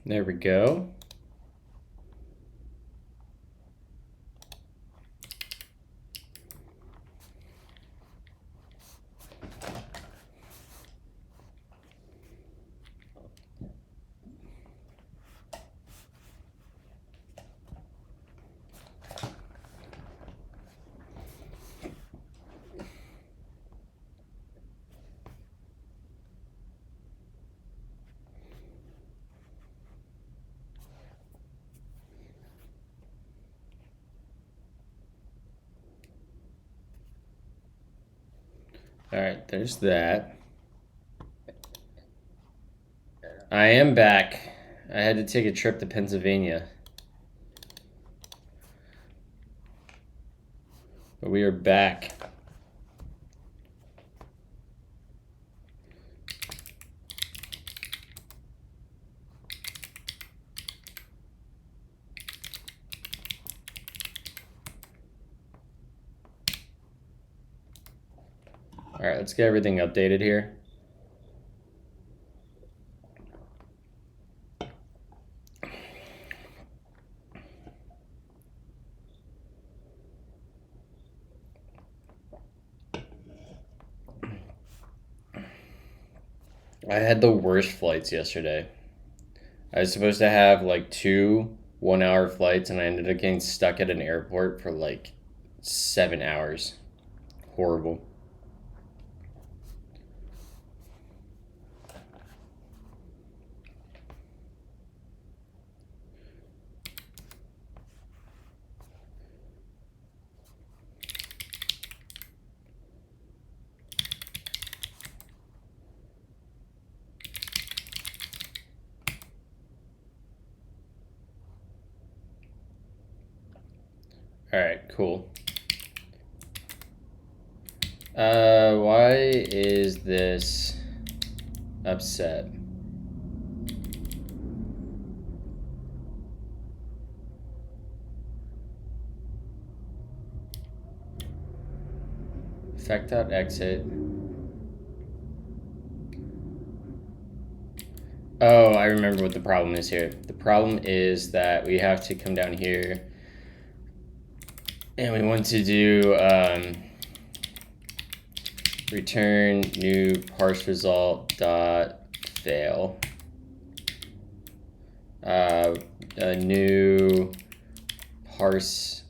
There we go. All right, there's that. I am back. I had to take a trip to Pennsylvania. But we are back. All right, let's get everything updated here. I had the worst flights yesterday. I was supposed to have like 2 1-hour flights, and I ended up getting stuck at an airport for like 7 hours. Horrible. All right, cool. Why is this upset? Effect.exit. Oh, I remember what the problem is here. The problem is that we have to come down here and we want to do return new parse result dot fail. A new parse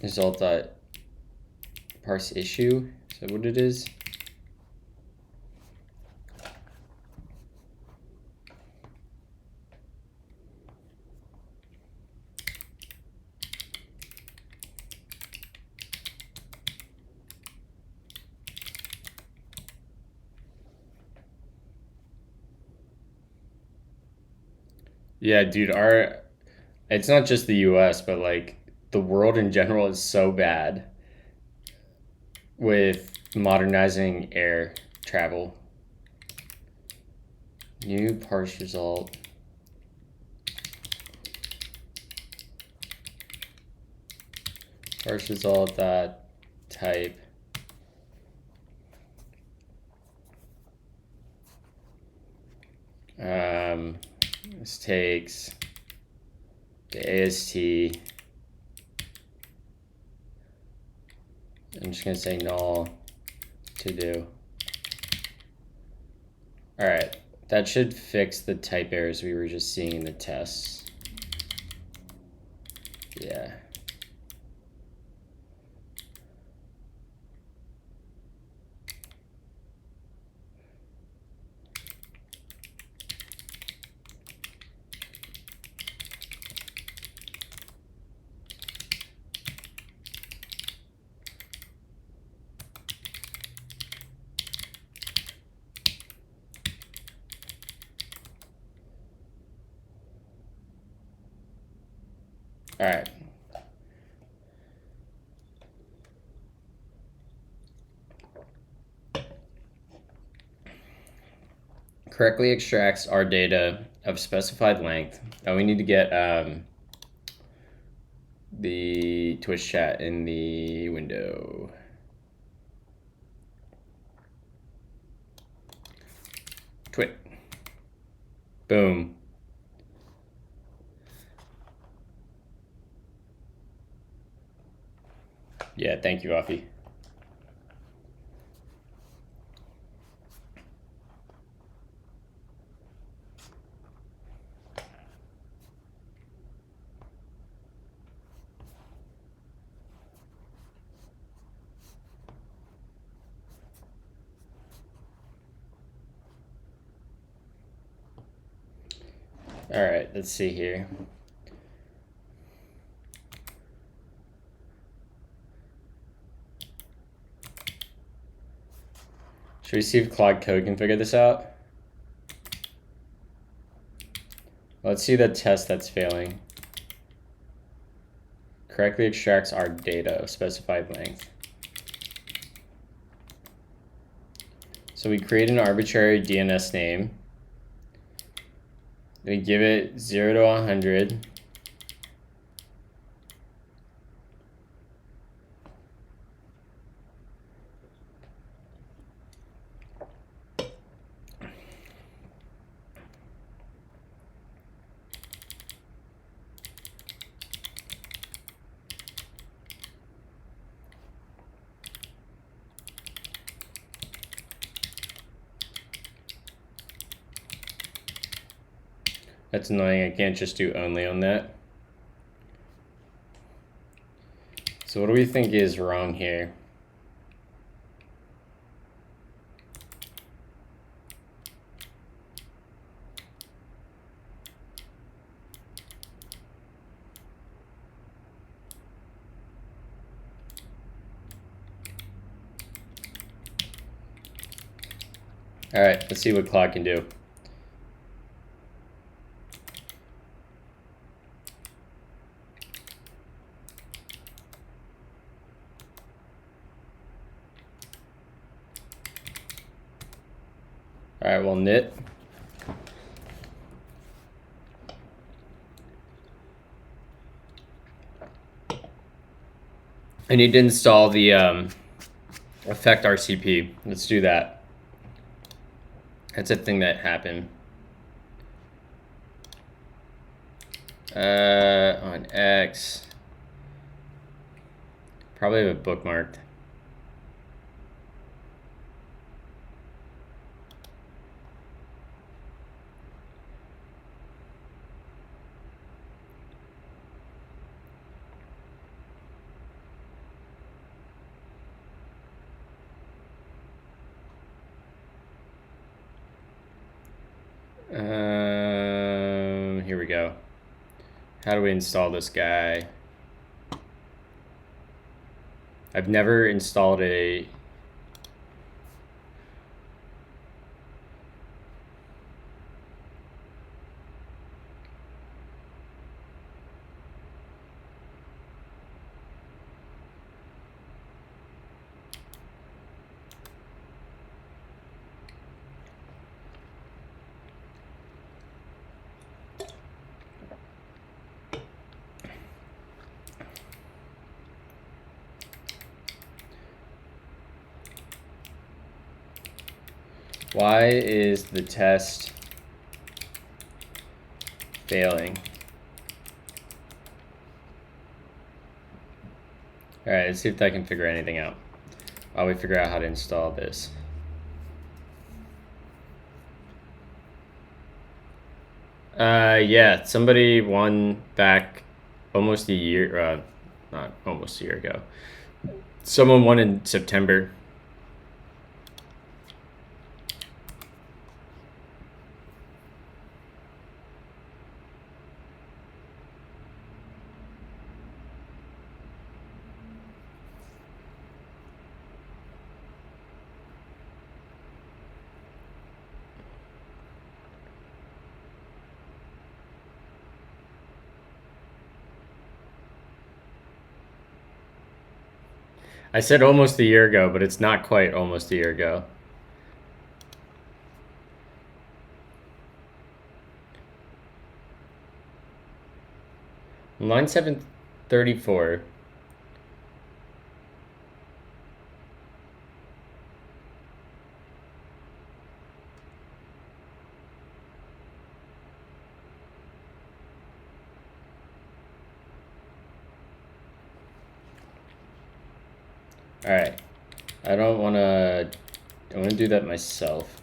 result dot parse issue. Is that what it is? Yeah, dude, it's not just the US, but like the world in general is so bad with modernizing air travel. New parse result. Parse result dot type. This takes the AST. I'm just gonna say null to do. All right, that should fix the type errors we were just seeing in the tests. Yeah. All right. Correctly extracts our data of specified length. Now we need to get the Twitch chat in the window. Quit. Boom. Yeah, thank you, Offie. All right, let's see here. Should we see if Claude Code can figure this out? Let's see the test that's failing. Correctly extracts our data of specified length. So we create an arbitrary DNS name. We give it 0 to 100. That's annoying. I can't just do only on that. So what do we think is wrong here? All right, let's see what Claude can do. All right, well, knit. I need to install the effect RCP. Let's do that. That's a thing that happened. On X. Probably have it bookmarked. Here we go. How do we install this guy? I've never installed a Why is the test failing? All right, let's see if I can figure anything out while we figure out how to install this. Yeah, somebody won back almost a year, not almost a year ago. Someone won in September. I said almost a year ago, but it's not quite almost a year ago. Line 734. All right. I don't want to. I want to do that myself.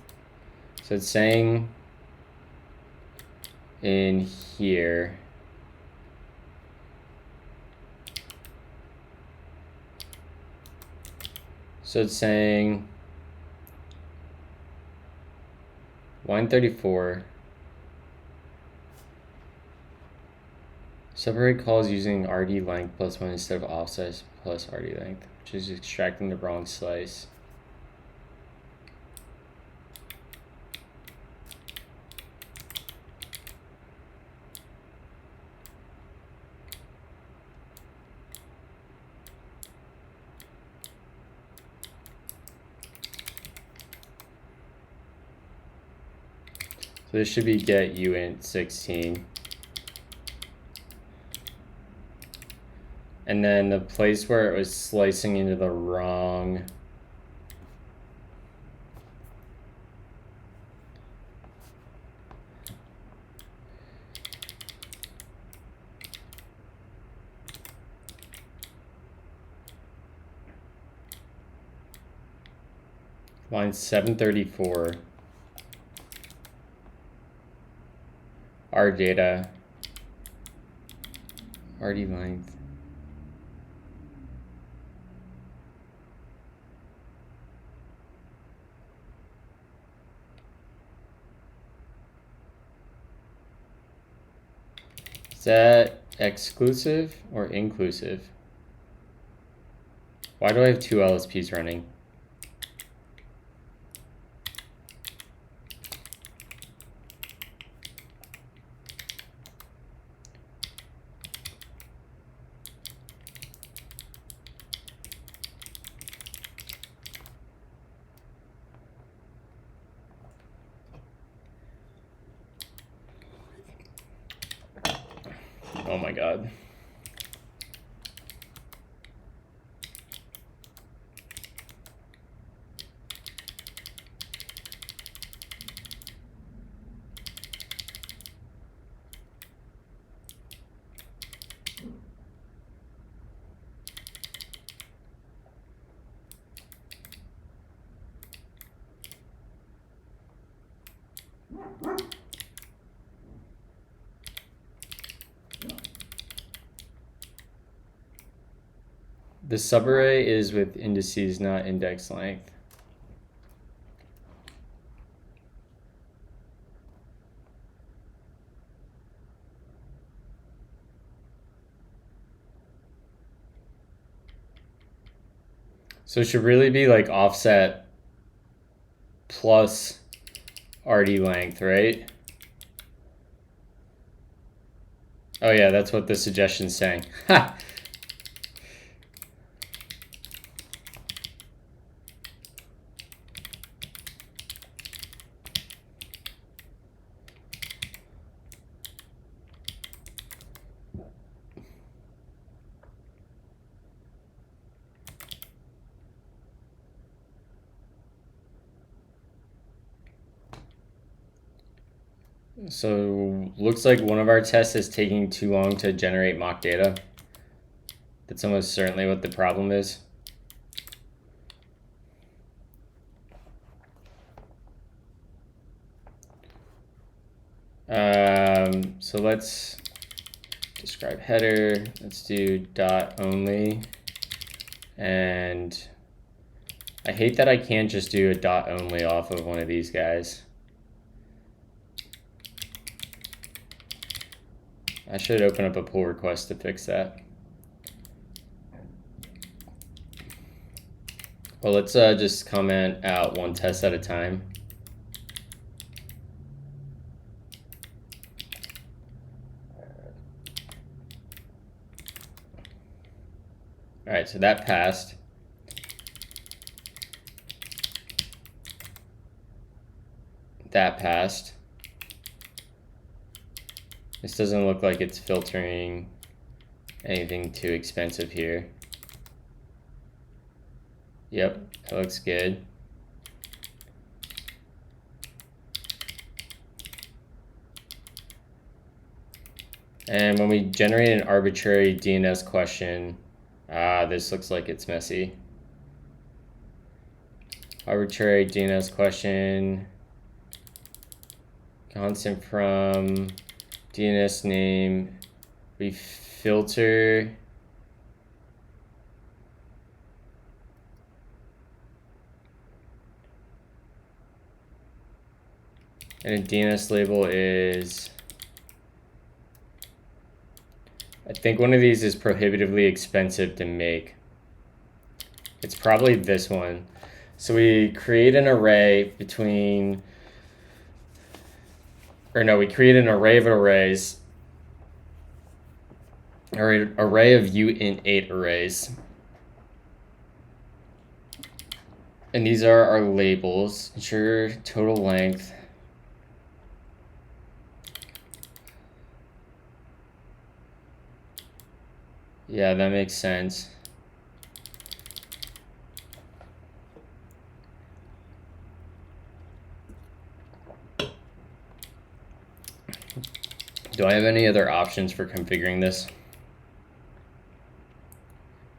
So it's saying in here. So it's saying line 34. Separate calls using RD length plus 1 instead of offset plus RD length, which is extracting the wrong slice. So this should be get uint 16. And then the place where it was slicing into the wrong line 734, our data, RD length. Is that exclusive or inclusive? Why do I have two LSPs running? Oh my God. The subarray is with indices, not index length. So it should really be like offset plus RD length, right? Oh yeah, that's what the suggestion's saying. Ha! So looks like one of our tests is taking too long to generate mock data. That's almost certainly what the problem is. So let's describe header. Let's do dot only. And I hate that I can't just do a dot only off of one of these guys. I should open up a pull request to fix that. Well, let's just comment out one test at a time. All right, so that passed. That passed. This doesn't look like it's filtering anything too expensive here. Yep, that looks good. And when we generate an arbitrary DNS question, this looks like it's messy. arbitrary DNS question, constant from DNS name, we filter and a DNS label is, I think one of these is prohibitively expensive to make. It's probably this one. So we create an array between, or no, we create an array of arrays, or an array of uint8 arrays. And these are our labels. Ensure total length. Yeah, that makes sense. Do I have any other options for configuring this?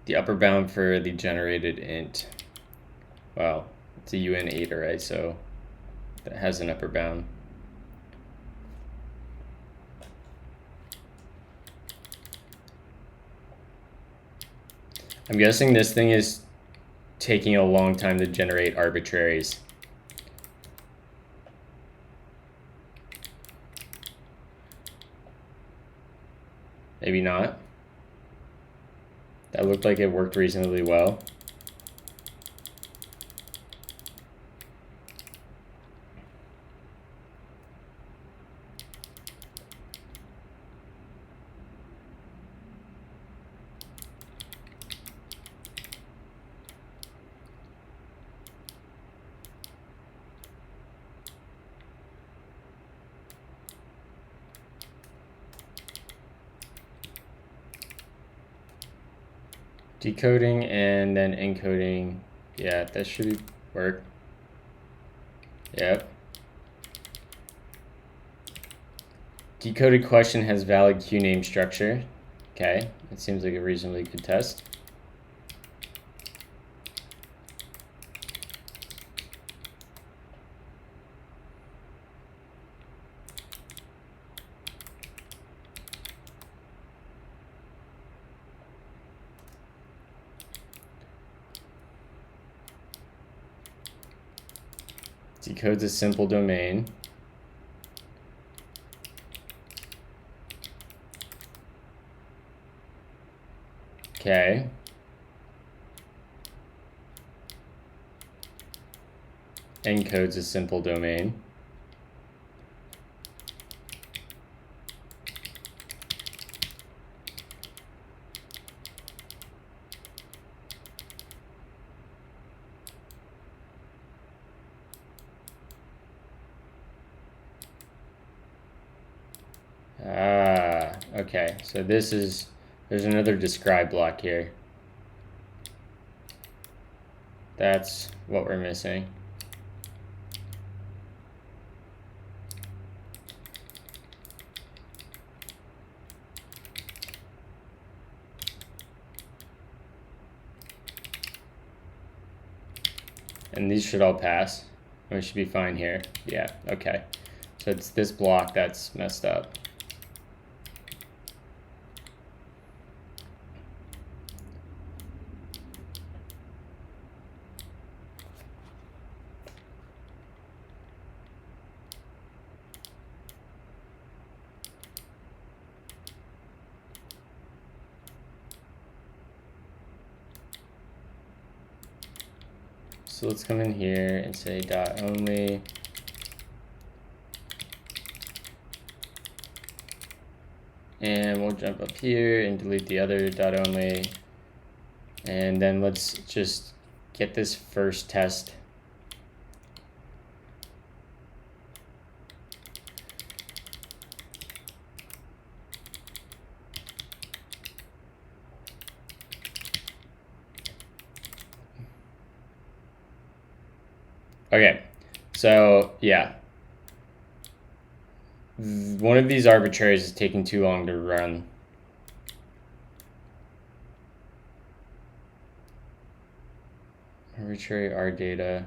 The upper bound for the generated int. Wow, it's a uint8 array, so that has an upper bound. I'm guessing this thing is taking a long time to generate arbitraries. Maybe not. That looked like it worked reasonably well. Decoding and then encoding. Yeah, that should work. Yep. Decoded question has valid queue name structure. Okay, it seems like a reasonably good test. Decodes a simple domain. Okay. Encodes a simple domain. Okay, so this is, there's another describe block here. That's what we're missing. And these should all pass. We should be fine here. Yeah, okay. So it's this block that's messed up. So let's come in here and say dot only. And we'll jump up here and delete the other dot only. And then let's just get this first test. Okay, so yeah. One of these arbitraries is taking too long to run. Arbitrary R data.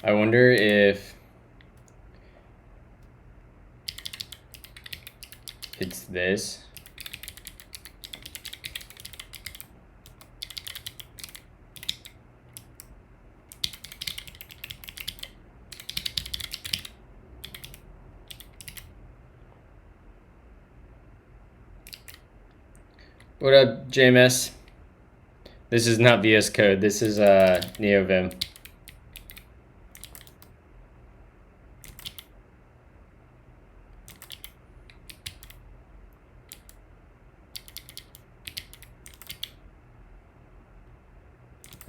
I wonder if it's this. What up, JMS? This is not VS Code. This is NeoVim.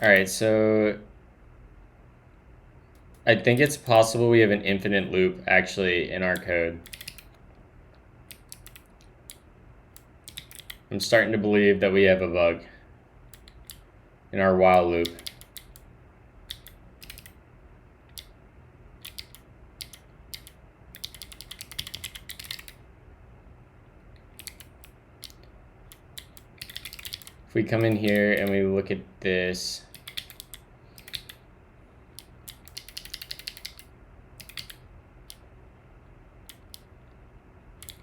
All right, so I think it's possible we have an infinite loop actually in our code. I'm starting to believe that we have a bug in our while loop. If we come in here and we look at this,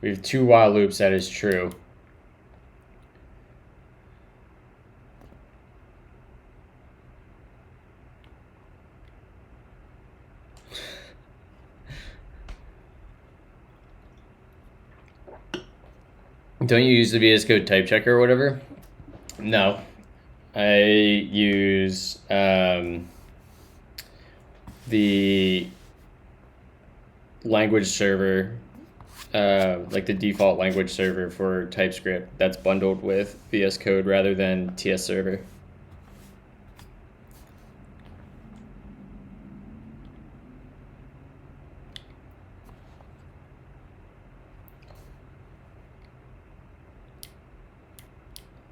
we have two while loops, that is true. Don't you use the VS Code type checker or whatever? No. I use the language server, like the default language server for TypeScript that's bundled with VS Code rather than TS server.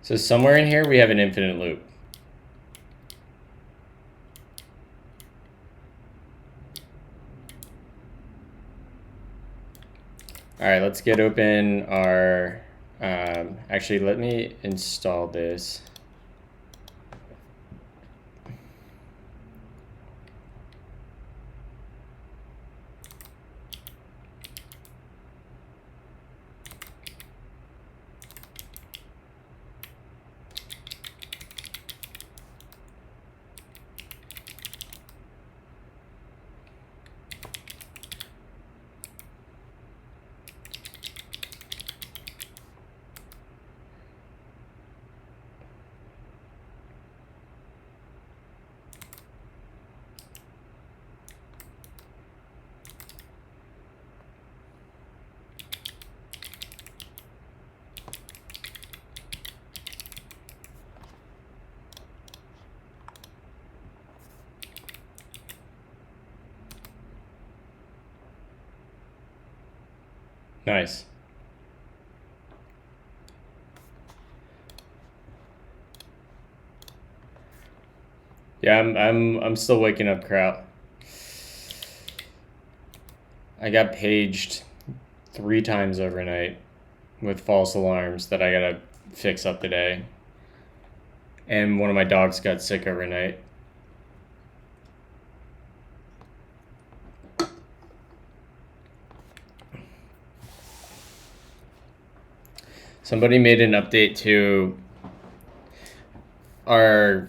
So somewhere in here we have an infinite loop. All right, let's get open our, actually let me install this. Nice. Yeah, I'm still waking up, Kraut. I got paged 3 times overnight with false alarms that I gotta fix up today. And one of my dogs got sick overnight. Somebody made an update to our,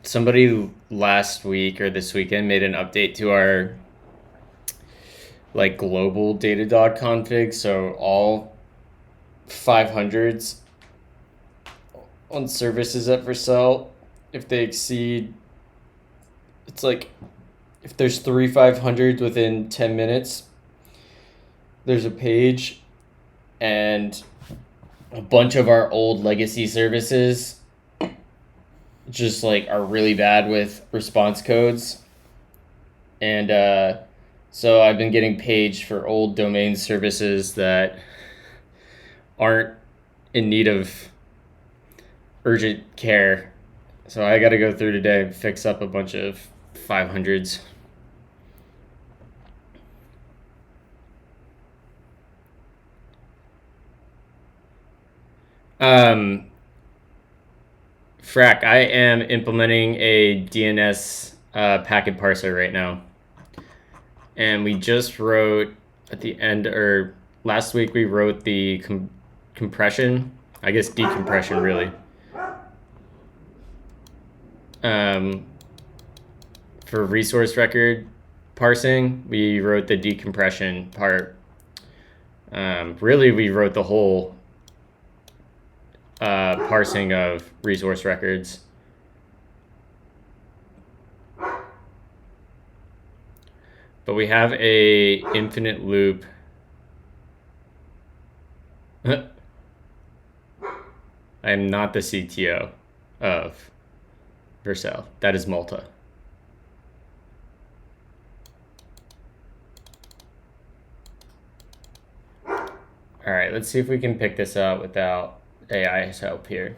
somebody last week or this weekend made an update to our like global Datadog config. So all 500s on services up for sale, if they exceed, it's like if there's 3 500s within 10 minutes, there's a page, and a bunch of our old legacy services just like are really bad with response codes. And so I've been getting paged for old domain services that aren't in need of urgent care. So I got to go through today and fix up a bunch of 500s. Frack, I am implementing a DNS packet parser right now. And we just wrote at the end, or last week we wrote the compression, I guess decompression really. For resource record parsing, we wrote the decompression part. Really, we wrote the whole parsing of resource records. But we have a infinite loop. I am not the CTO of Vercel. That is Malta. All right, let's see if we can pick this up without AI's help here.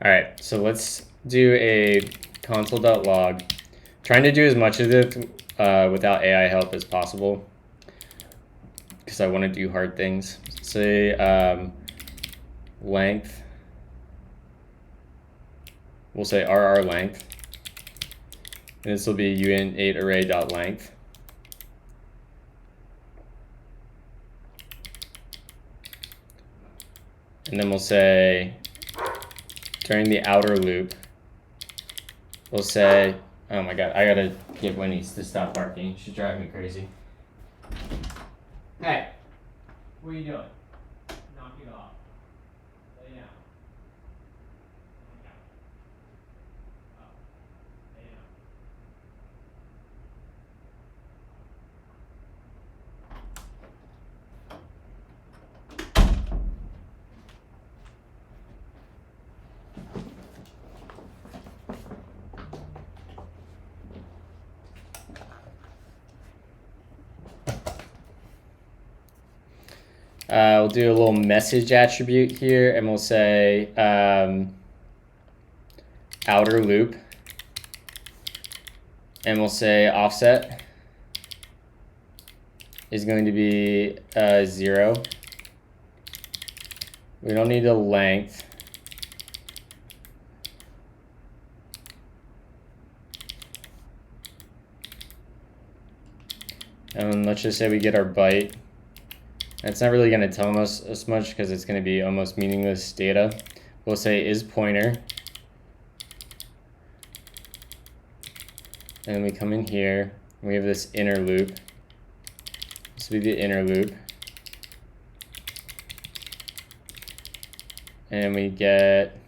All right, so let's do a console.log. Trying to do as much of it without AI help as possible, because I want to do hard things. Say length. We'll say RR length. And this will be uint8 array.length. And then we'll say, during the outer loop, we'll say, oh my god, I gotta get Winnie's to stop barking. She's driving me crazy. Hey, what are you doing? Knock it off. Lay down. Lay down. We'll do a little message attribute here, and we'll say outer loop, and we'll say offset is going to be 0. We don't need a length. And let's just say we get our byte. It's not really going to tell us as much because it's going to be almost meaningless data. We'll say is pointer. And we come in here. We have this inner loop. This will be the inner loop. And we get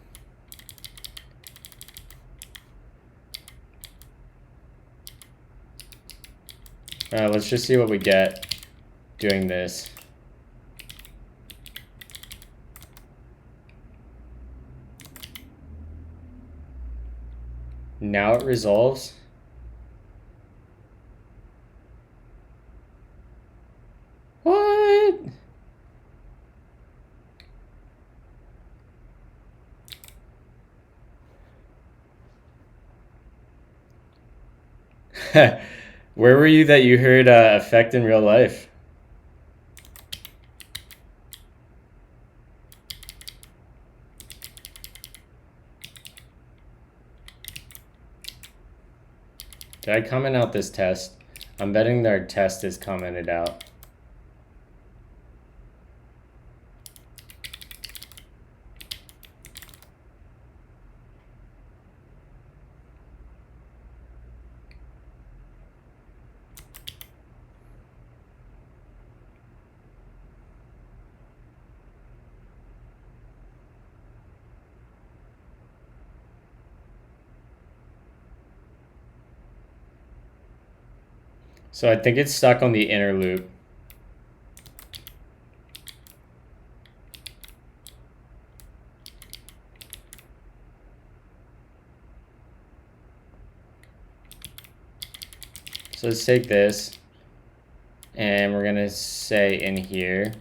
let's just see what we get doing this. Now it resolves. What? Where were you that you heard effect in real life? Did I comment out this test? I'm betting their test is commented out. So I think it's stuck on the inner loop. So let's take this, and we're gonna say in here,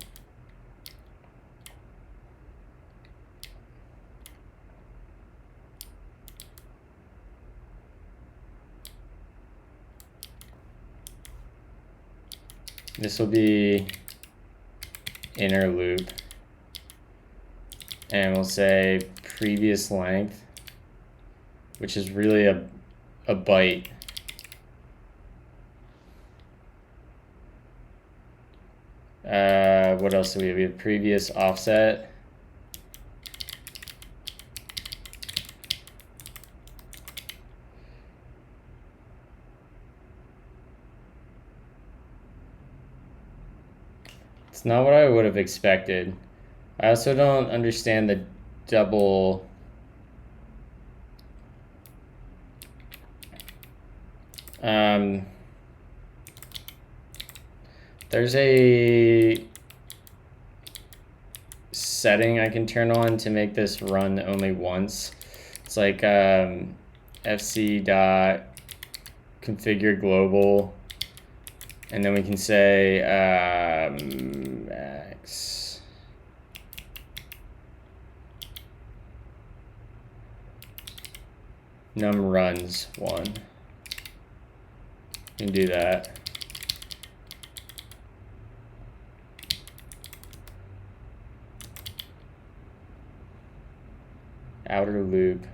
this will be inner loop, and we'll say previous length, which is really a byte. What else do we have? We have previous offset. It's not what I would have expected. I also don't understand the double. There's a setting I can turn on to make this run only once. It's like fc.configure global, and then we can say max num runs 1. We can do that. Outer loop.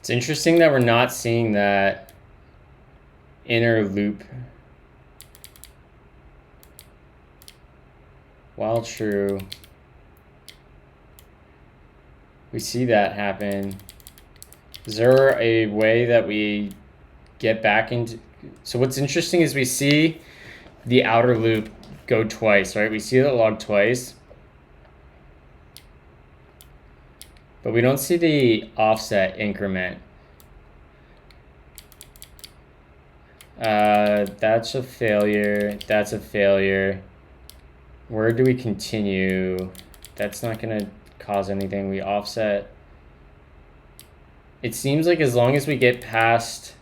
It's interesting that we're not seeing that inner loop. While true, we see that happen. Is there a way that we get back into? So what's interesting is we see the outer loop go twice, right? We see the log twice, but we don't see the offset increment. That's a failure. That's a failure. Where do we continue? That's not going to cause anything. We offset. It seems like as long as we get past...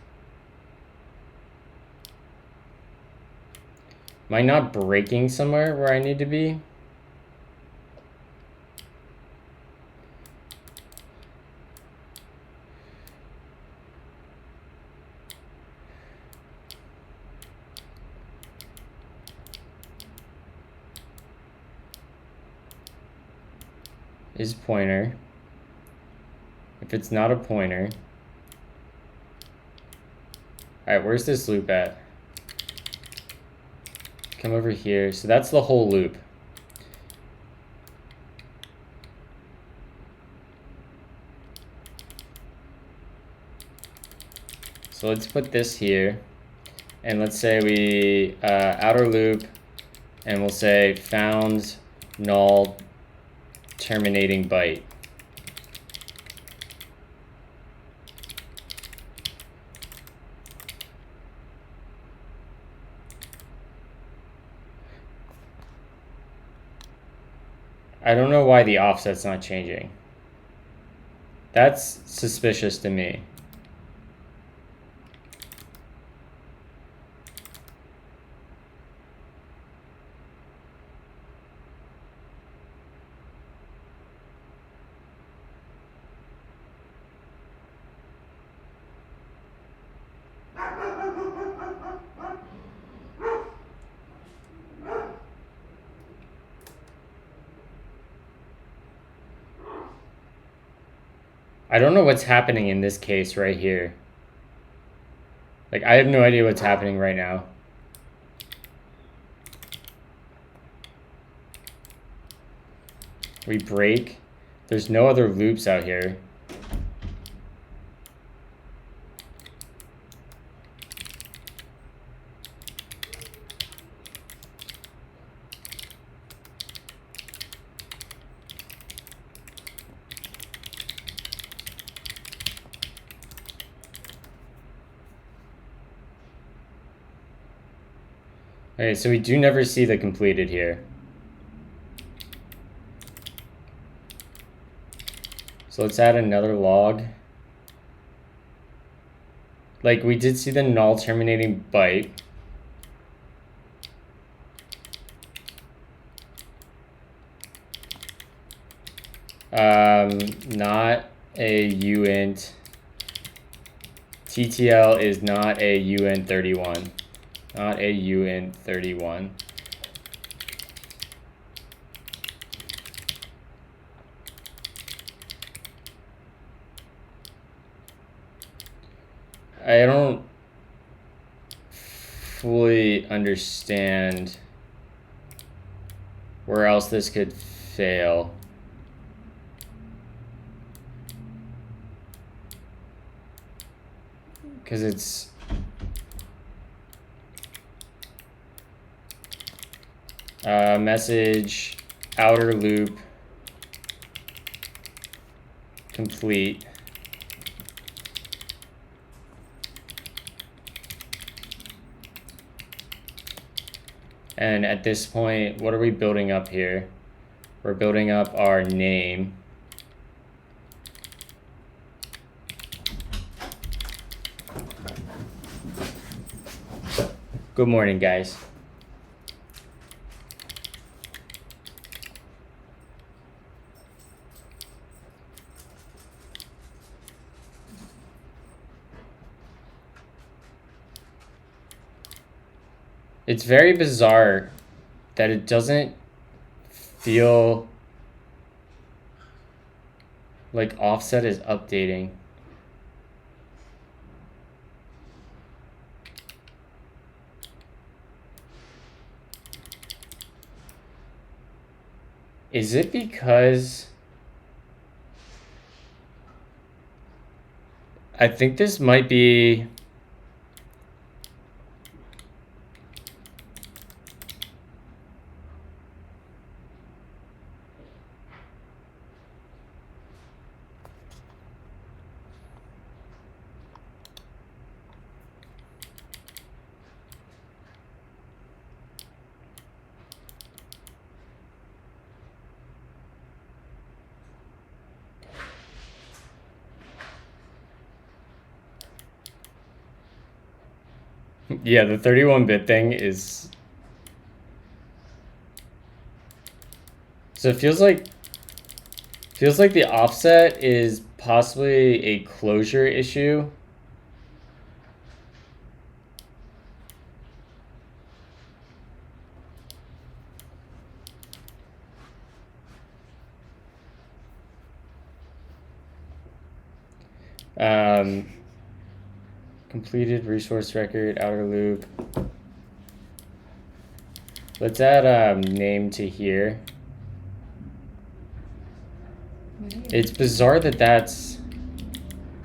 Am I not breaking somewhere where I need to be? Is pointer. If it's not a pointer. Alright, where's this loop at? Come over here. So that's the whole loop. So let's put this here. And let's say we outer loop, and we'll say found null terminating byte. I don't know why the offset's not changing. That's suspicious to me. I don't know what's happening in this case right here. Like, I have no idea what's happening right now. We break. There's no other loops out here. Okay, so we do never see the completed here. So let's add another log. Like, we did see the null terminating byte. Not a uint. TTL is not a uint31. Not a uint31. I don't fully understand where else this could fail. Because it's message outer loop complete. And at this point, what are we building up here? We're building up our name. Good morning, guys. It's very bizarre that it doesn't feel like offset is updating. Is it because I think this might be yeah, the 31-bit thing is... So it feels like the offset is possibly a closure issue. Completed resource record, outer loop. Let's add name to here. It's bizarre that that's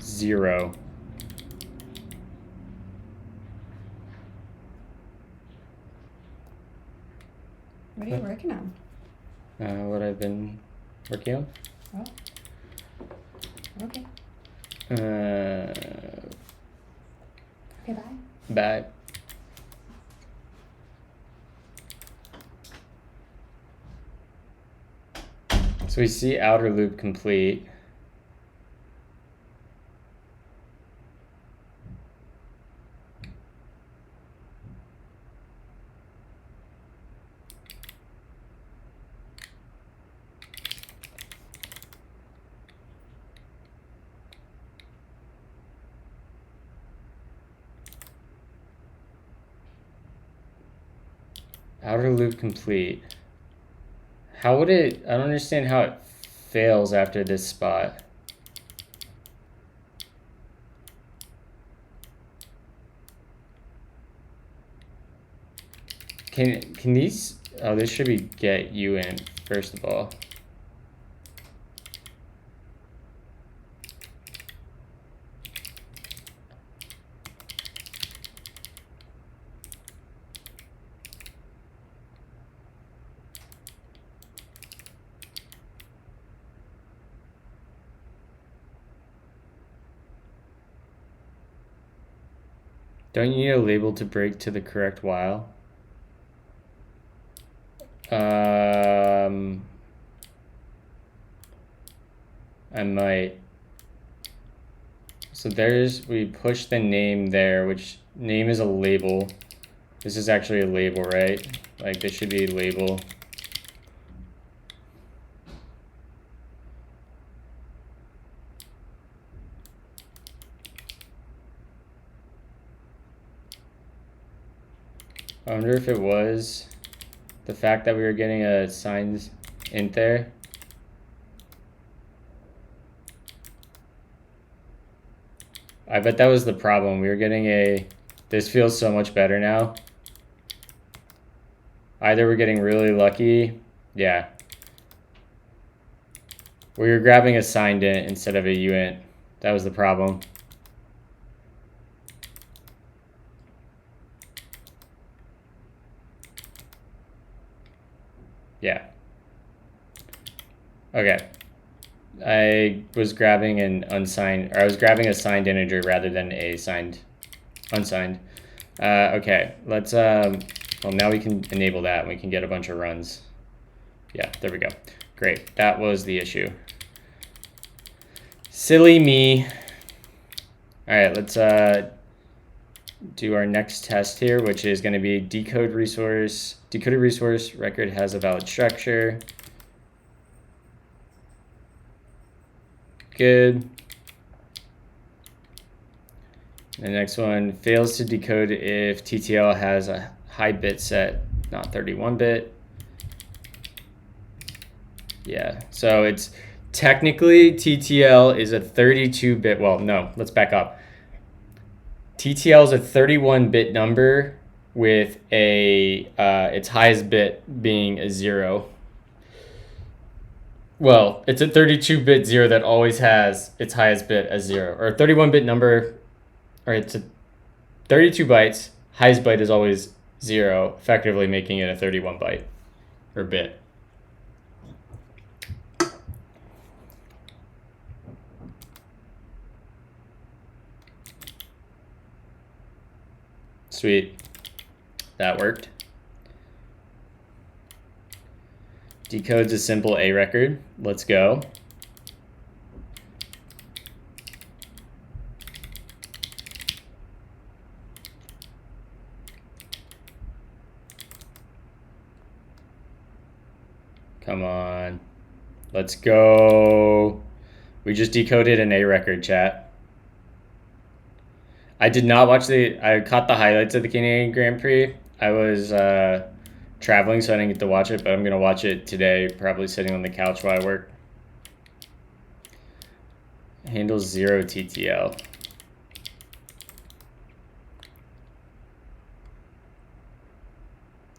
0. What are you working on? What I've been working on. Oh. Okay. Okay, bye. Bye. So we see outer loop complete. Outer loop complete. How would it... I don't understand how it fails after this spot. Can these? Oh, this should be get uint first of all. Don't you need a label to break to the correct while? I might. So we push the name there, which name is a label. This is actually a label, right? Like this should be a label. I wonder if it was the fact that we were getting a signed int there. I bet that was the problem. We were getting this feels so much better now. Either we're getting really lucky. Yeah. We were grabbing a signed int instead of a uint. That was the problem. Yeah. Okay. I was grabbing an unsigned, or I was grabbing a signed integer rather than a unsigned. Okay, let's, well, now we can enable that and we can get a bunch of runs. Yeah, there we go. Great, that was the issue. Silly me. All right, let's do our next test here, which is going to be decoded resource record has a valid structure. Good. The next one fails to decode if TTL has a high bit set, not 31-bit. Yeah, so it's technically TTL is a 32-bit. Well, no, let's back up. TTL is a 31-bit number with its highest bit being a 0. Well, it's a 32-bit 0 that always has its highest bit as 0. Or a 31-bit number, or it's a 32 bytes, highest byte is always 0, effectively making it a 31 byte or bit. Sweet. That worked. Decodes a simple A record. Let's go. Come on. Let's go. We just decoded an A record, chat. I did not watch I caught the highlights of the Canadian Grand Prix. I was traveling, so I didn't get to watch it, but I'm going to watch it today, probably sitting on the couch while I work. Handles 0 TTL.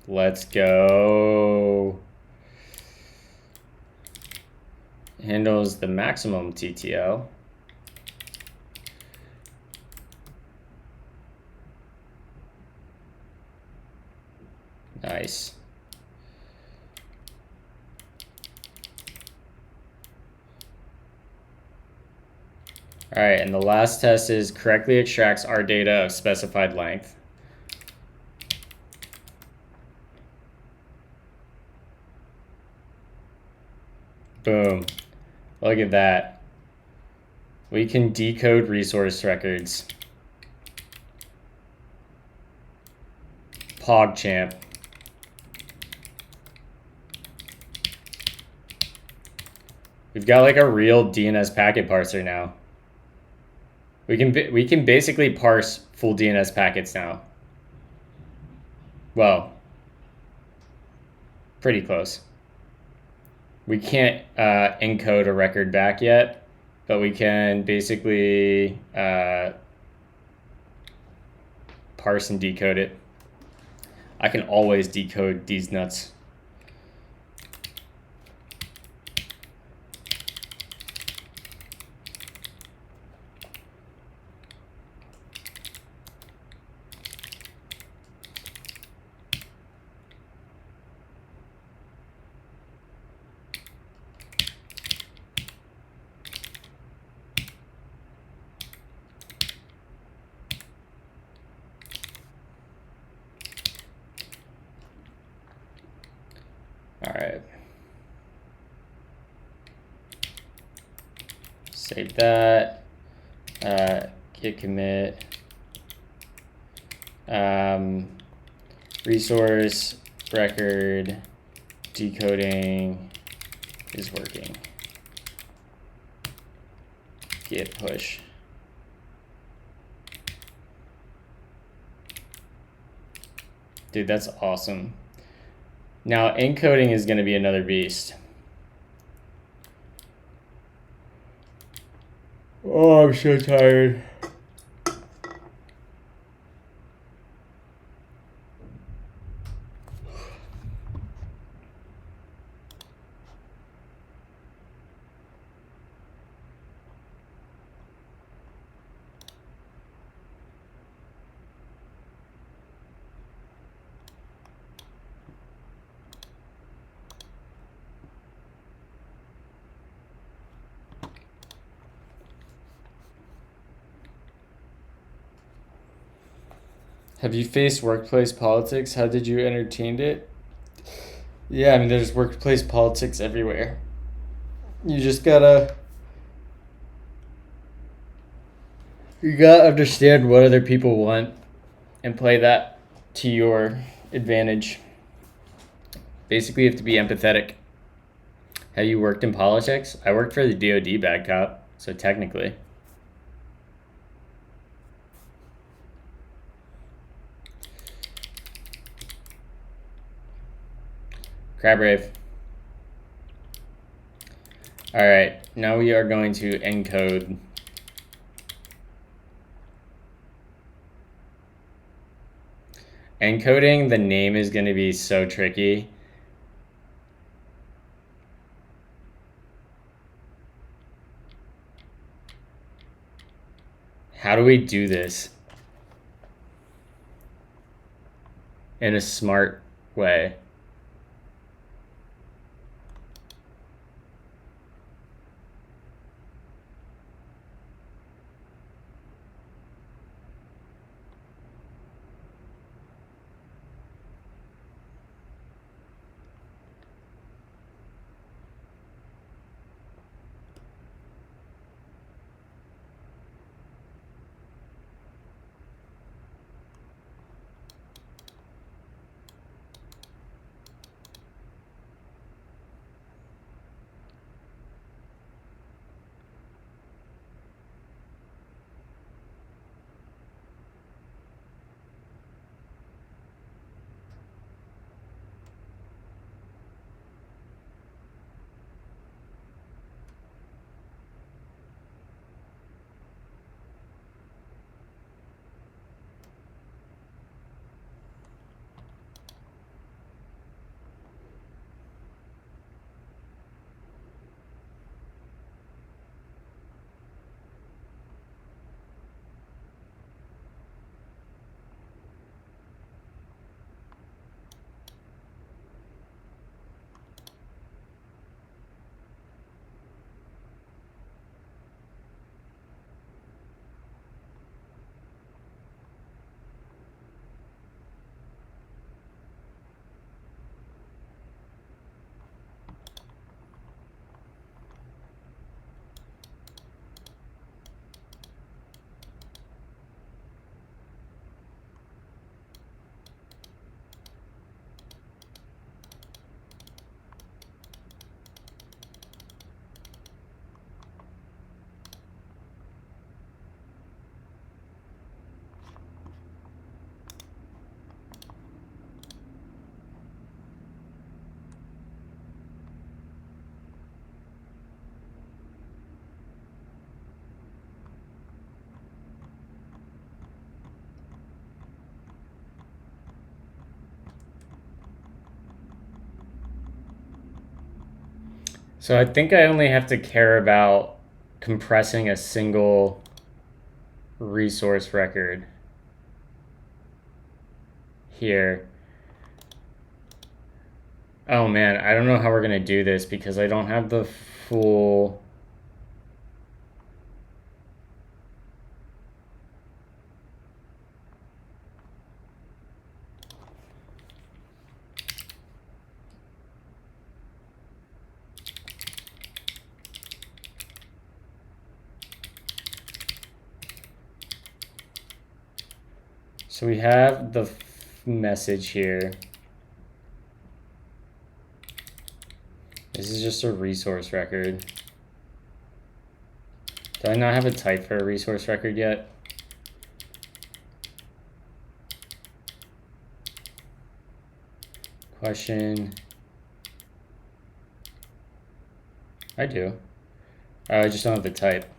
Let's go. Handles the maximum TTL. Nice. All right, and the last test is correctly extracts our data of specified length. Boom. Look at that. We can decode resource records. PogChamp. We've got like a real DNS packet parser now. We can basically parse full DNS packets now. Well, pretty close. We can't encode a record back yet, but we can basically parse and decode it. I can always decode these nuts. All right. Save that. Git commit. Resource record decoding is working. Git push. Dude, that's awesome. Now, encoding is going to be another beast. Oh, I'm so tired. Have you faced workplace politics? How did you entertain it? Yeah, I mean, there's workplace politics everywhere. You just gotta understand what other people want and play that to your advantage. Basically, you have to be empathetic. Have you worked in politics? I worked for the DoD bad cop, so technically. Crab rave. All right, now we are going to encode. Encoding the name is going to be so tricky. How do we do this in a smart way? So I think I only have to care about compressing a single resource record here. Oh man, I don't know how we're gonna do this because I don't have the full. So we have the message here. This is just a resource record. Do I not have a type for a resource record yet? Question. I do. I just don't have the type.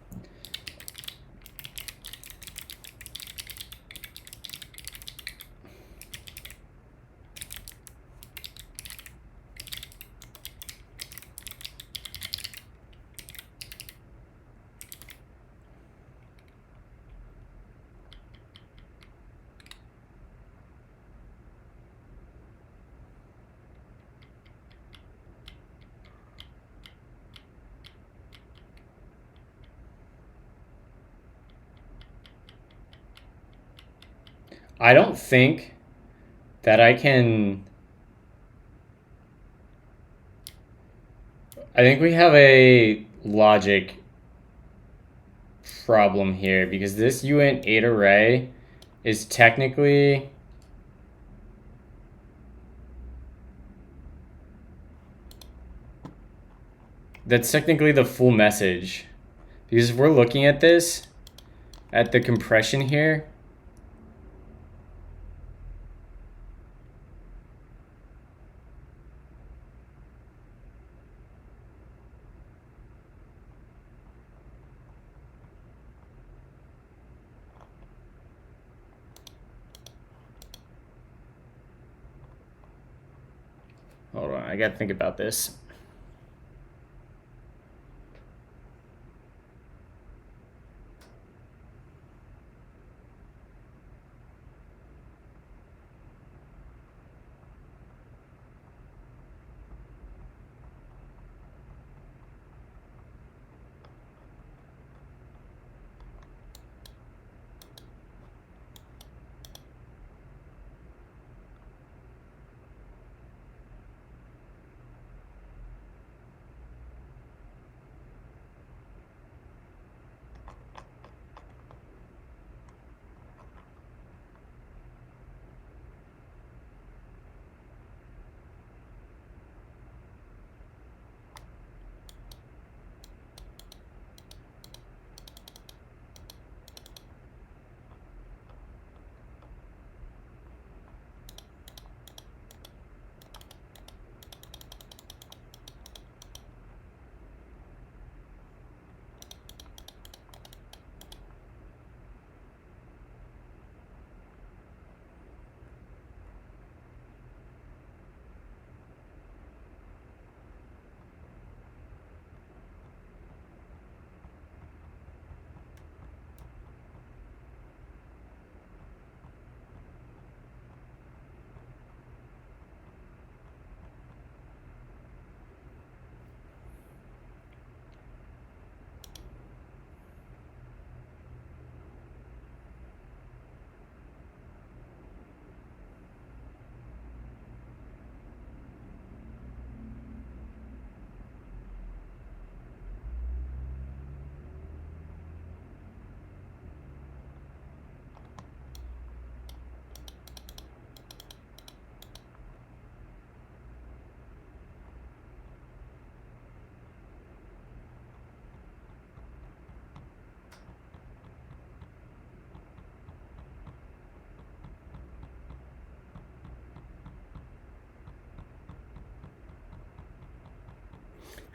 I don't think that I can. I think we have a logic problem here because this uint8 array is technically the full message. Because if we're looking at this, at the compression here, hold on, I gotta think about this.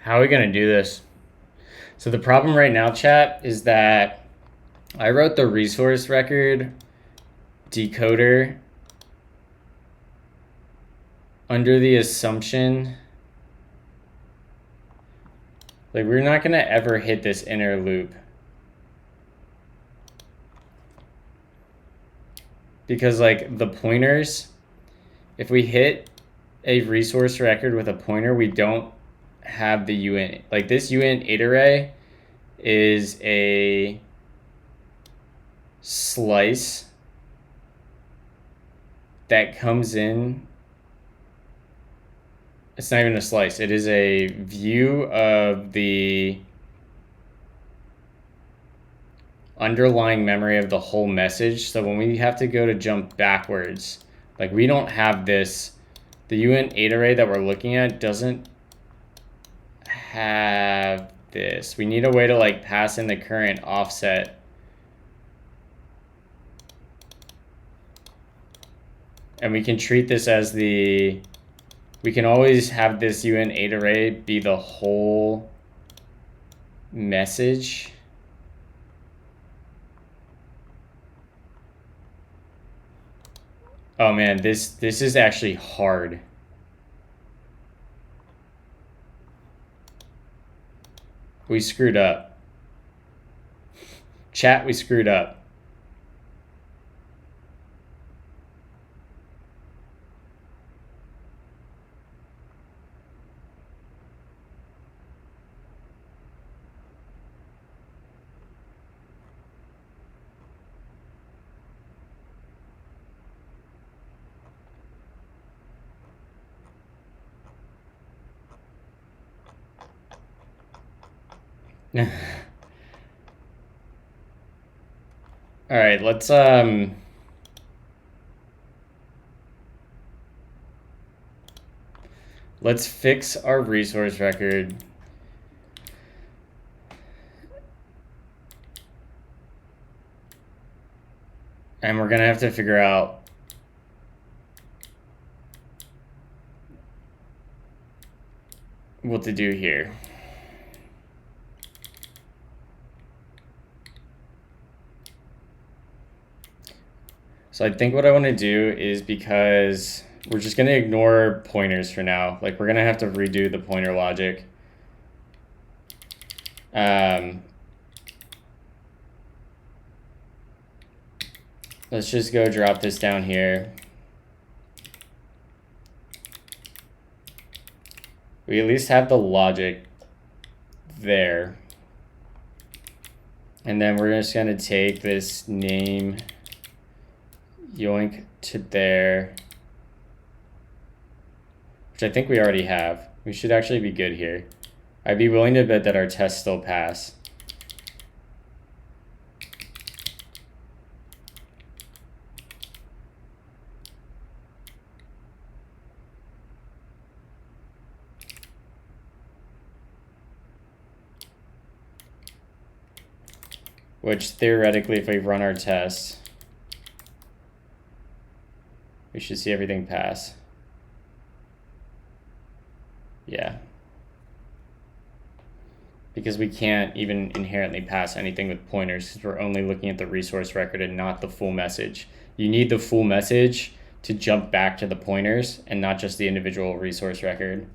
How are we gonna do this? So the problem right now, chat, is that I wrote the resource record decoder under the assumption Like, we're not gonna ever hit this inner loop. Because, like, the pointers, if we hit a resource record with a pointer, we don't have the uint. Like, this uint 8 array is a slice that comes in. It's not even a slice. It is a view of the underlying memory of the whole message. So when we have to go to jump backwards, like, we don't have this. The uint 8 array that we're looking at doesn't have this. We need a way to, like, pass in the current offset. And we can treat this as we can always have this uint 8 array be the whole message. Oh man, this is actually hard. We screwed up. Chat, we screwed up. All right, let's fix our resource record. And we're gonna have to figure out what to do here. So I think what I want to do is, because we're just going to ignore pointers for now. Like, we're going to have to redo the pointer logic. Let's just go drop this down here. We at least have the logic there. And then we're just going to take this name yoink to there, which I think we already have. We should actually be good here. I'd be willing to bet that our tests still pass. Which theoretically, if we run our tests, we should see everything pass. Yeah. Because we can't even inherently pass anything with pointers, because we're only looking at the resource record and not the full message. You need the full message to jump back to the pointers and not just the individual resource record.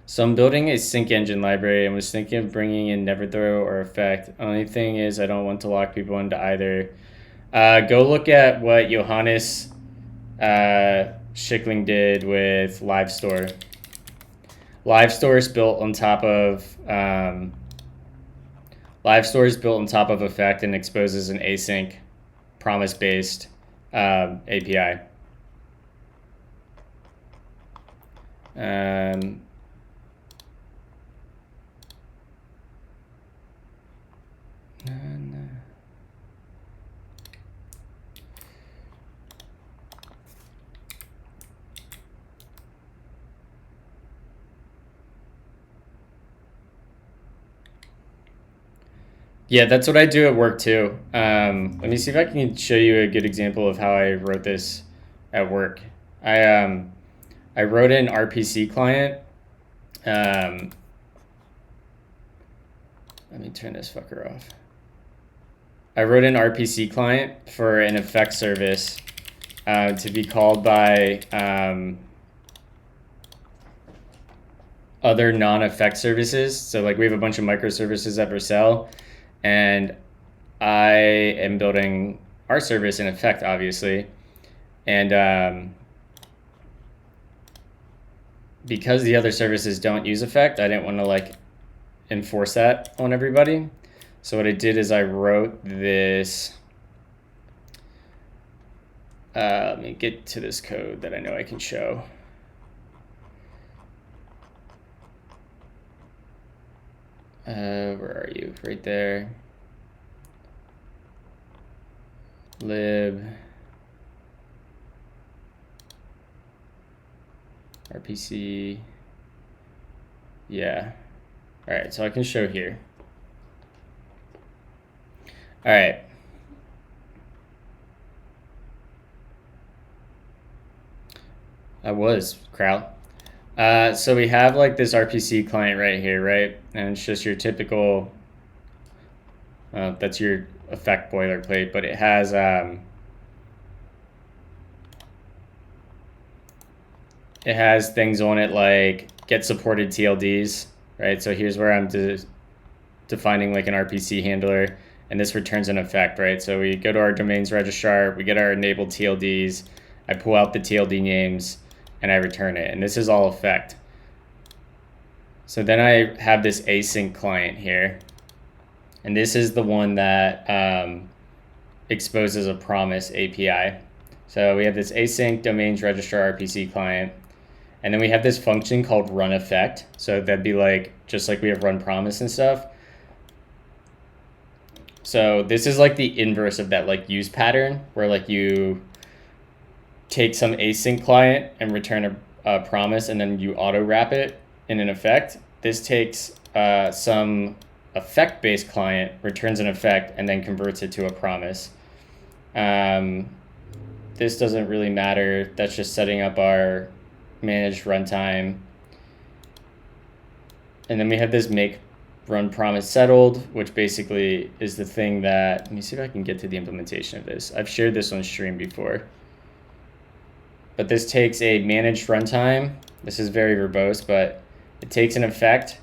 So I'm building a sync engine library and was thinking of bringing in neverthrow or effect. Only thing is I don't want to lock people into either. Go look at what Johannes Schickling did with LiveStore. LiveStore is built on top of effect and exposes an async promise-based API. Yeah, that's what I do at work too. Let me see if I can show you a good example of how I wrote this at work. I wrote an RPC client. Let me turn this fucker off. I wrote an RPC client for an effect service to be called by other non-effect services. So like we have a bunch of microservices at Vercel, and I am building our service in Effect, obviously. And because the other services don't use Effect, I didn't want to like enforce that on everybody. So what I did is I wrote this. Let me get to this code that I know I can show. Where are you? Right there. Lib. RPC. Yeah. All right, so I can show here. All right. I was, Kraut. So we have like this RPC client right here, right? And it's just your typical, that's your effect boilerplate, but it has things on it like get supported TLDs, right? So here's where I'm defining like an RPC handler, and this returns an effect, right? So we go to our domains registrar, we get our enabled TLDs, I pull out the TLD names, and I return it, and this is all effect. So then I have this async client here, and this is the one that exposes a promise API. So we have this async domains registrar RPC client, and then we have this function called run effect. So that'd be like, just like we have run promise and stuff. So this is like the inverse of that like use pattern, where like you take some async client and return a promise, and then you auto wrap it in an effect. This takes some effect-based client, returns an effect, and then converts it to a promise. This doesn't really matter. That's just setting up our managed runtime. And then we have this make run promise settled, which basically is the thing that, let me see if I can get to the implementation of this. I've shared this on stream before. But this takes a managed runtime. This is very verbose, but it takes an effect,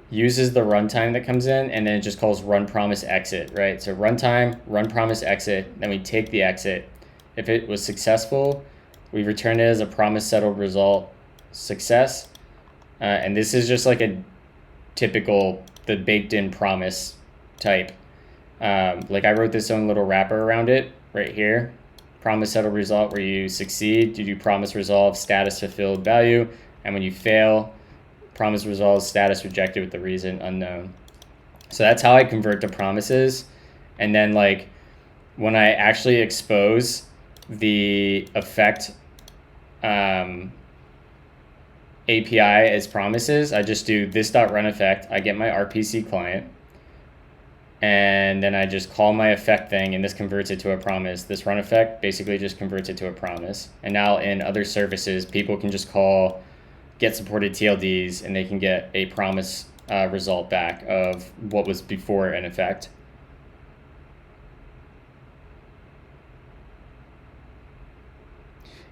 uses the runtime that comes in, and then it just calls run promise exit, right? So runtime, run promise exit, then we take the exit. If it was successful, we return it as a promise settled result success. And this is just like a typical, the baked in promise type. Like I wrote this own little wrapper around it right here. Promise settled result where you succeed, you do promise resolve status fulfilled value, and when you fail, promise resolve status rejected with the reason unknown. So that's how I convert to promises. And then like when I actually expose the effect API as promises, I just do this.run effect, I get my RPC client, and then I just call my effect thing, and this converts it to a promise. This run effect basically just converts it to a promise. And now in other services, people can just call get supported TLDs, and they can get a promise result back of what was before an effect.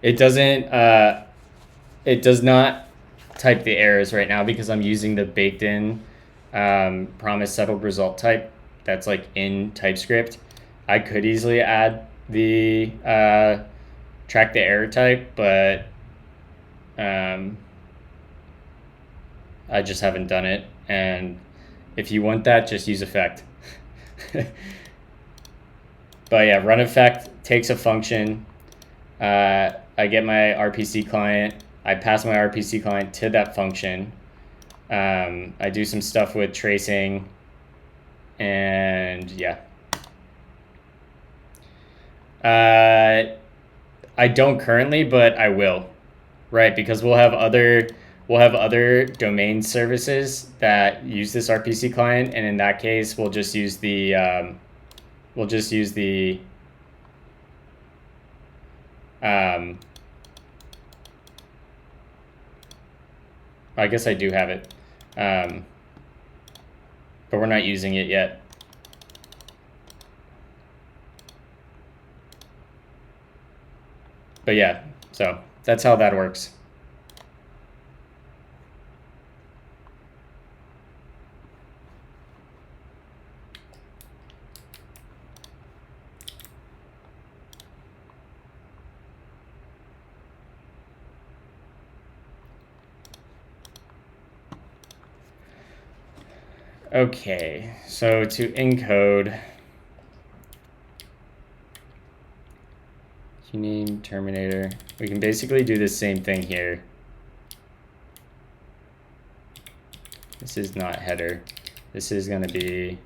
It doesn't, it does not type the errors right now because I'm using the baked in promise settled result type that's like in TypeScript. I could easily add the track the error type, but I just haven't done it. And if you want that, just use effect. But yeah, run effect takes a function. I get my RPC client. I pass my RPC client to that function. I do some stuff with tracing, and yeah. I don't currently, but I will, right? Because we'll have other domain services that use this RPC client, and in that case, we'll just use the I guess I do have it. but we're not using it yet. But yeah, so that's how that works. Okay, so to encode name terminator, we can basically do the same thing here. This is not header. This is going to be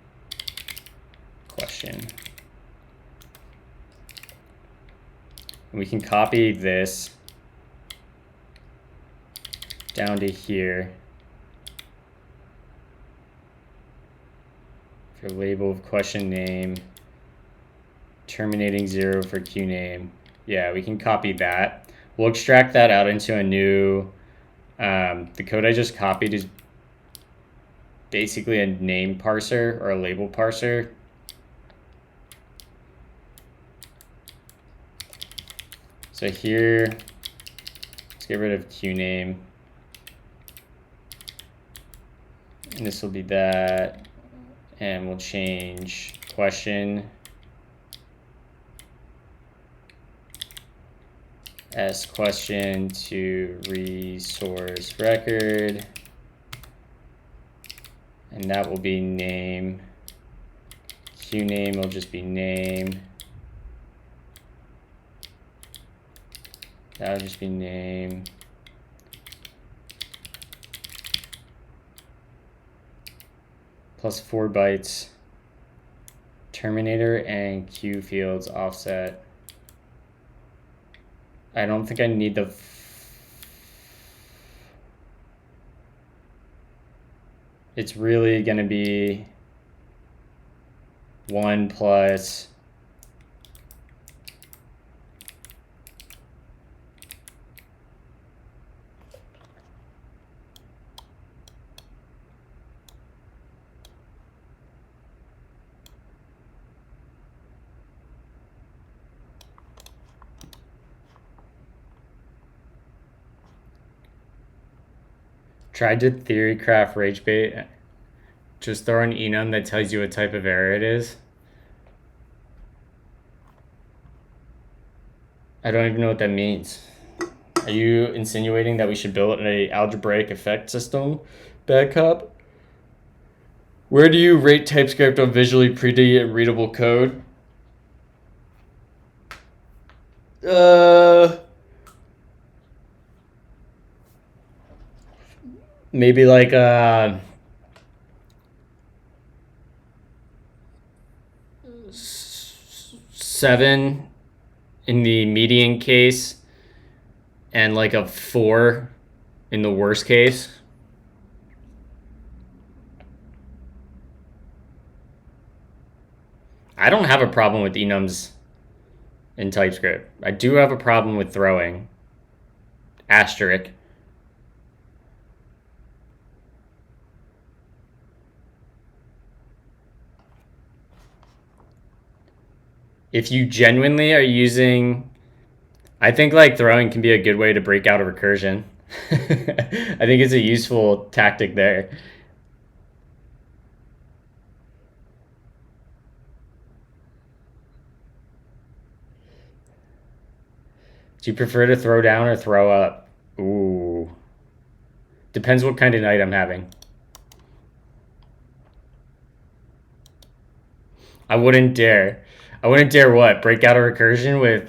question. And we can copy this down to here. For label of question name, terminating 0 for Q name. Yeah, we can copy that. We'll extract that out into a new, the code I just copied is basically a name parser or a label parser. So here, let's get rid of Q name. And this will be that. And we'll change question as question to resource record. And that will be name. Q name will just be name. That will just be name. Plus 4 bytes. Terminator and Q fields offset. I don't think I need the it's really going to be 1 plus tried to theory craft rage bait. Just throw an enum that tells you what type of error it is. I don't even know what that means. Are you insinuating that we should build an algebraic effect system, bad cop? Where do you rate TypeScript on visually pretty and readable code? Maybe like 7 in the median case and like a 4 in the worst case. I don't have a problem with enums in TypeScript. I do have a problem with throwing. Asterisk. If you genuinely are using, I think like throwing can be a good way to break out a recursion. I think it's a useful tactic there. Do you prefer to throw down or throw up? Ooh. Depends what kind of night I'm having. I wouldn't dare. I wouldn't dare what? Break out a recursion with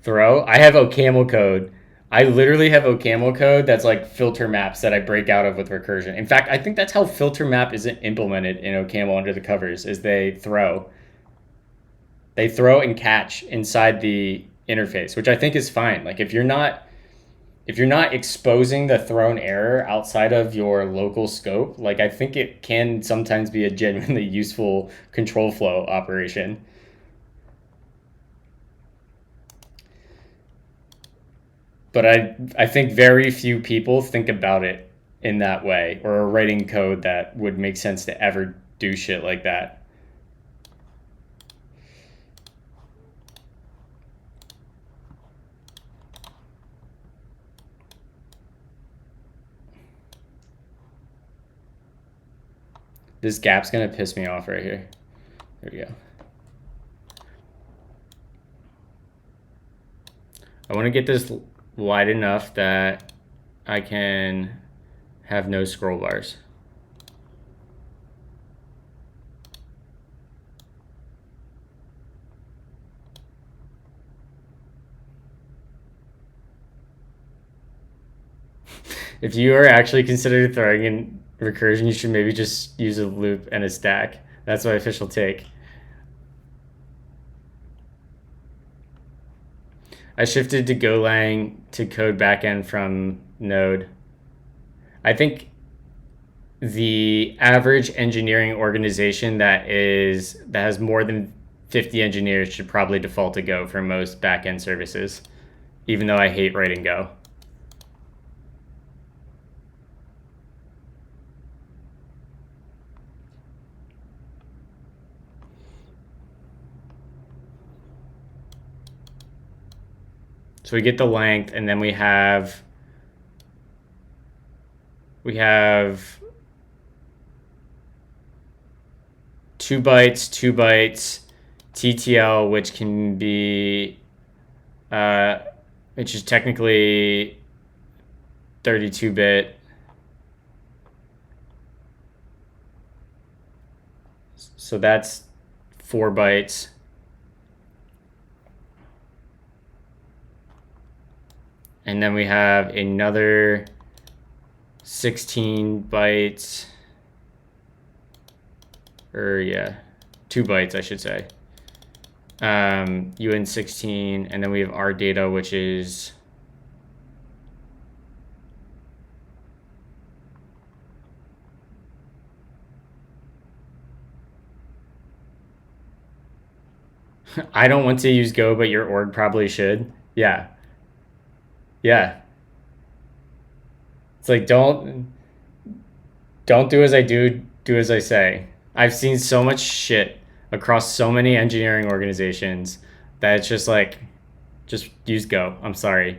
throw? I have OCaml code. I literally have OCaml code that's like filter maps that I break out of with recursion. In fact, I think that's how filter map is implemented in OCaml under the covers, is they throw. They throw and catch inside the interface, which I think is fine. Like if you're not exposing the thrown error outside of your local scope, like I think it can sometimes be a genuinely useful control flow operation. But I think very few people think about it in that way, or writing code that would make sense to ever do shit like that. This gap's gonna piss me off right here. There we go. I want to get this wide enough that I can have no scroll bars. If you are actually considering throwing in recursion, you should maybe just use a loop and a stack. That's my official take. I shifted to Golang to code backend from Node. I think the average engineering organization that has more than 50 engineers should probably default to Go for most backend services, even though I hate writing Go. So we get the length, and then we have 2 bytes, 2 bytes, TTL, which can be, which is technically 32-bit. So that's 4 bytes. And then we have another 16 bytes, or yeah, 2 bytes, I should say. UN16, and then we have our data, which is I don't want to use Go, but your org probably should. Yeah. Yeah. It's like, don't do as I do as I say. I've seen so much shit across so many engineering organizations that it's just like, just use Go. I'm sorry.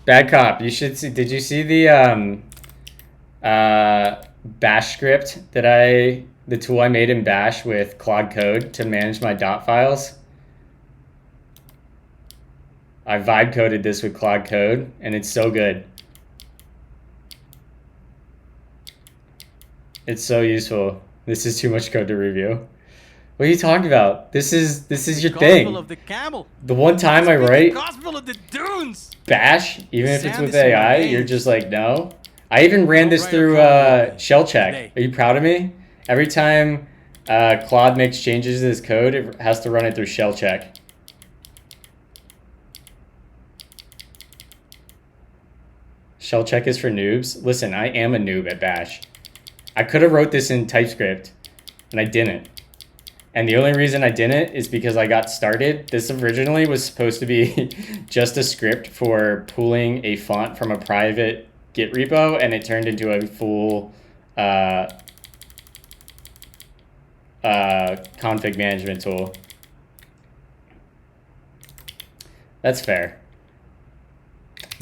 Bad cop. You should see. Did you see the Bash script that the tool I made in Bash with Claude Code to manage my dot files? I vibe coded this with Claude Code, and it's so good. It's so useful. This is too much code to review. What are you talking about? This is your thing. Gospel of the camel. The one time I write Gospel of the dunes. Bash, even if it's Sound with is in my AI, veins. you're just like, no. I even ran Don't this write a through code with shell me check. today. Are you proud of me? Every time Claude makes changes to this code, it has to run it through shell check. Shell check is for noobs. Listen, I am a noob at Bash. I could have wrote this in TypeScript, and I didn't. And the only reason I didn't is because I got started. This originally was supposed to be just a script for pulling a font from a private Git repo, and it turned into a full config management tool. That's fair.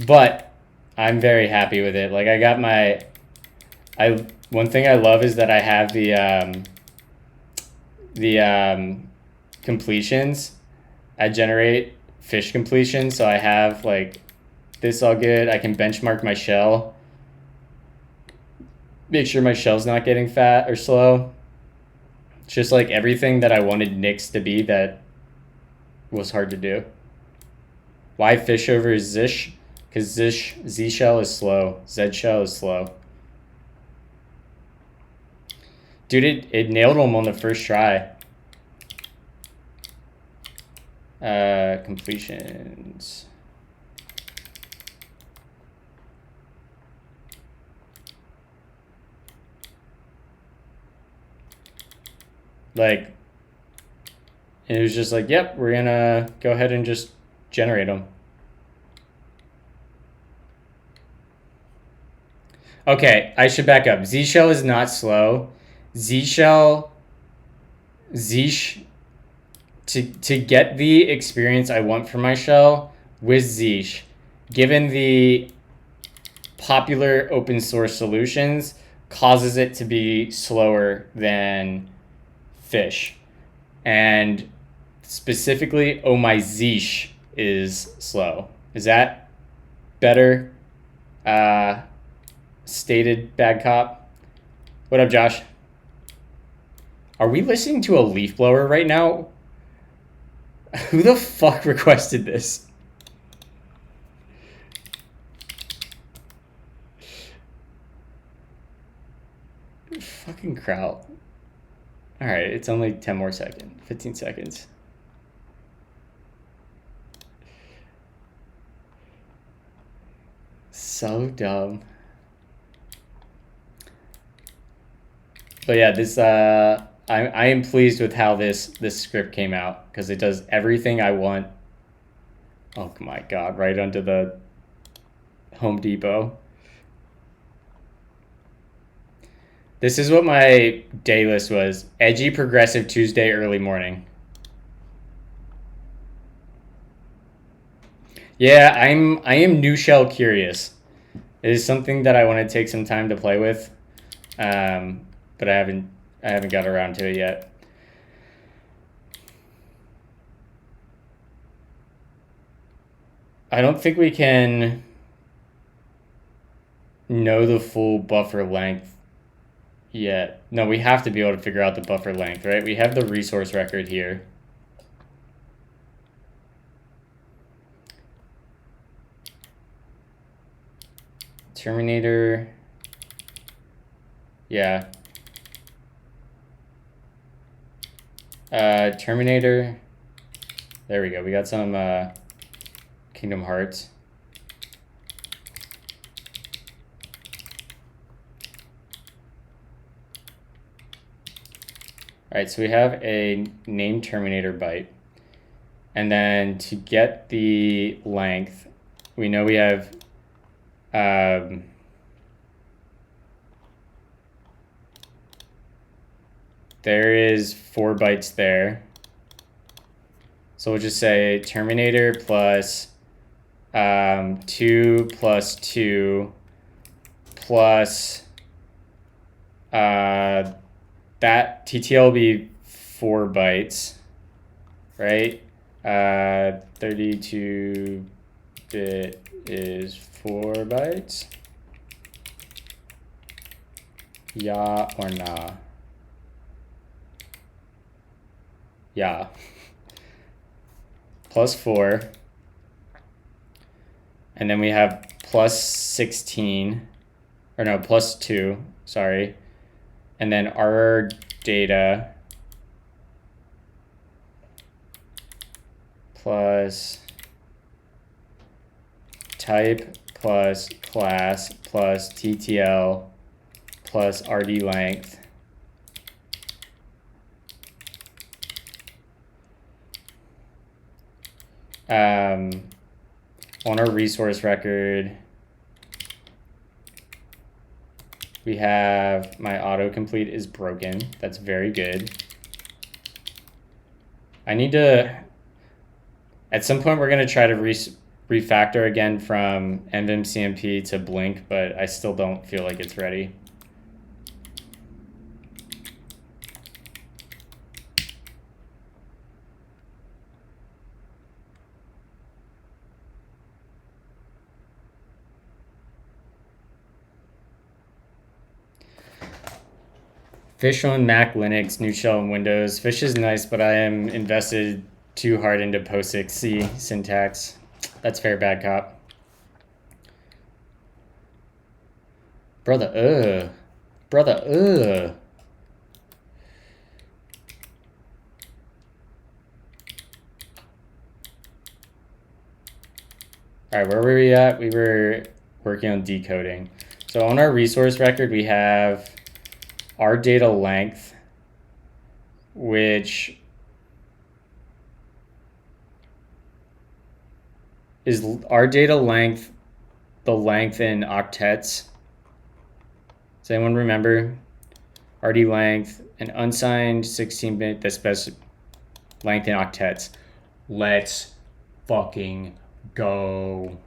But I'm very happy with it. Like, I got my... one thing I love is that I have the completions. I generate fish completions, so I have like this all good. I can benchmark my shell, make sure my shell's not getting fat or slow. It's just like everything that I wanted Nix to be that was hard to do. Why fish over Zish? Because Z shell is slow. Z shell is slow. Dude, it nailed him on the first try. Completions. Like, it was just like, yep, we're gonna go ahead and just generate them. Okay, I should back up. Z shell is not slow. Z shell, to get the experience I want for my shell with Zeesh, given the popular open source solutions, causes it to be slower than Fish. And specifically, oh my Zeesh is slow. Is that better stated, bad cop? What up, Josh? Are we listening to a leaf blower right now? Who the fuck requested this? Fucking Kraut. Alright, it's only 10 more seconds. 15 seconds. So dumb. But yeah, this I am pleased with how this script came out, because it does everything I want. Oh my god, right onto the Home Depot. This is what my day list was. Edgy progressive Tuesday early morning. Yeah, I am new shell curious. It is something that I want to take some time to play with. But I haven't got around to it yet. I don't think we can know the full buffer length yet. No, we have to be able to figure out the buffer length, right? We have the resource record here. Terminator. Yeah. Terminator. There we go. We got some Kingdom Hearts. All right, so we have a named Terminator byte. And then to get the length, we know we have there is 4 bytes there. So we'll just say Terminator plus 2 plus 2 plus that TTL will be 4 bytes, right? 32-bit is 4 bytes. Yeah or nah? Yeah. Plus 4. And then we have plus 16. Or no, plus 2. Sorry. And then our data plus type plus class plus TTL plus RD length. On our resource record, we have my autocomplete is broken. That's very good. I need to, at some point we're going to try to refactor again from NVIM CMP to Blink, but I still don't feel like it's ready. Fish on Mac, Linux, new shell, and Windows. Fish is nice, but I am invested too hard into POSIX C syntax. That's fair, bad cop. Brother, Brother, All right, where were we at? We were working on decoding. So on our resource record, we have our data length, which is our data length, the length in octets. Does anyone remember? RD length, an unsigned 16-bit that specifies length in octets. Let's fucking go.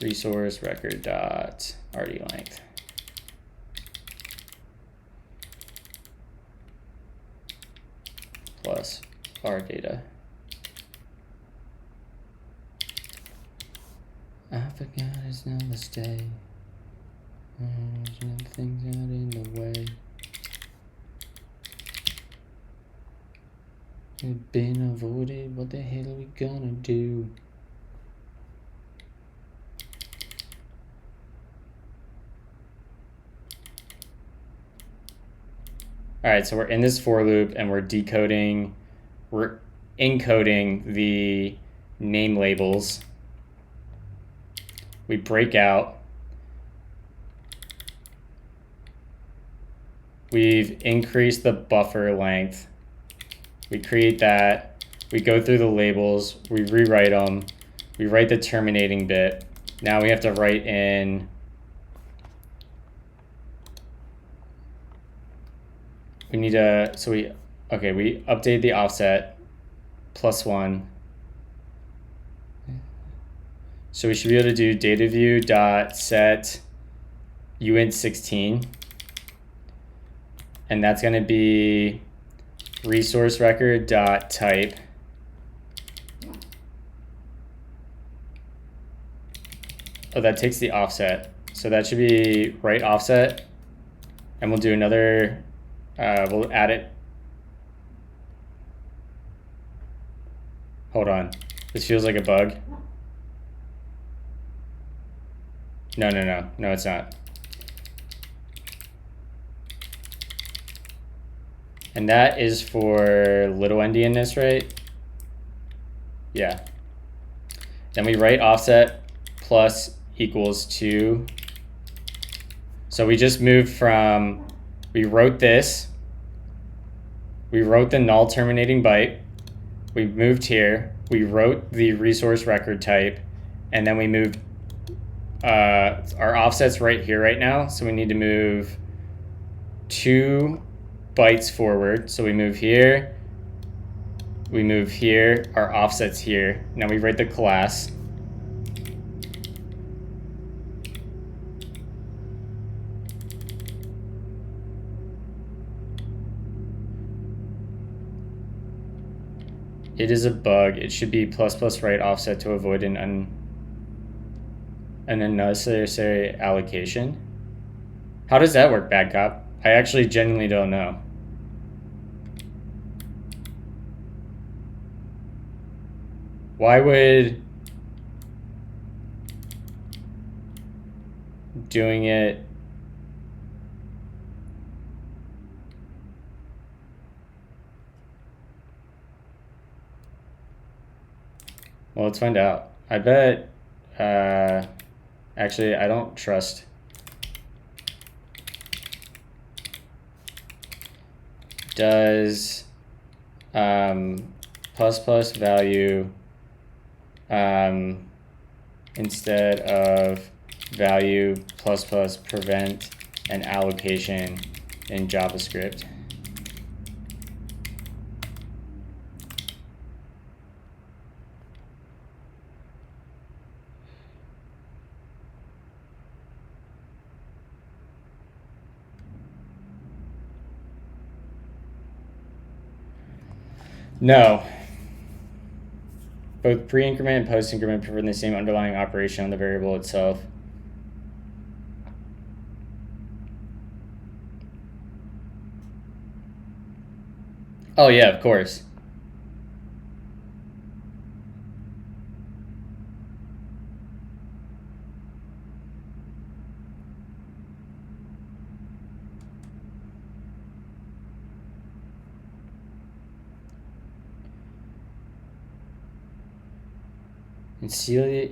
Resource record dot RD length. Plus our data. I forgot it's not a stay. There's things out in the way. It's been avoided. What the hell are we gonna do? All right, so we're in this for loop and we're encoding the name labels. We break out. We've increased the buffer length. We create that. We go through the labels. We rewrite them. We write the terminating bit. Now we have to write in we need a, we update the offset +1. So we should be able to do data view dot set uint16, and that's going to be resource record dot type that takes the offset, so that should be right offset, and we'll do another we'll add it. Hold on, this feels like a bug. No, it's not. And that is for little endianness, right? Yeah. Then we write offset plus equals 2. So we just moved from, we wrote this, we wrote the null terminating byte, we moved here, we wrote the resource record type, and then we moved our offset's right here right now, so we need to move 2 bytes forward. So we move here, our offset's here. Now we write the class. It is a bug. It should be ++ right offset to avoid an unnecessary allocation. How does that work, bad cop? I actually genuinely don't know. Why would doing it well, let's find out. I bet actually I don't trust does ++ value instead of value ++ prevent an allocation in JavaScript. No. Both pre-increment and post-increment perform the same underlying operation on the variable itself. Oh yeah, of course.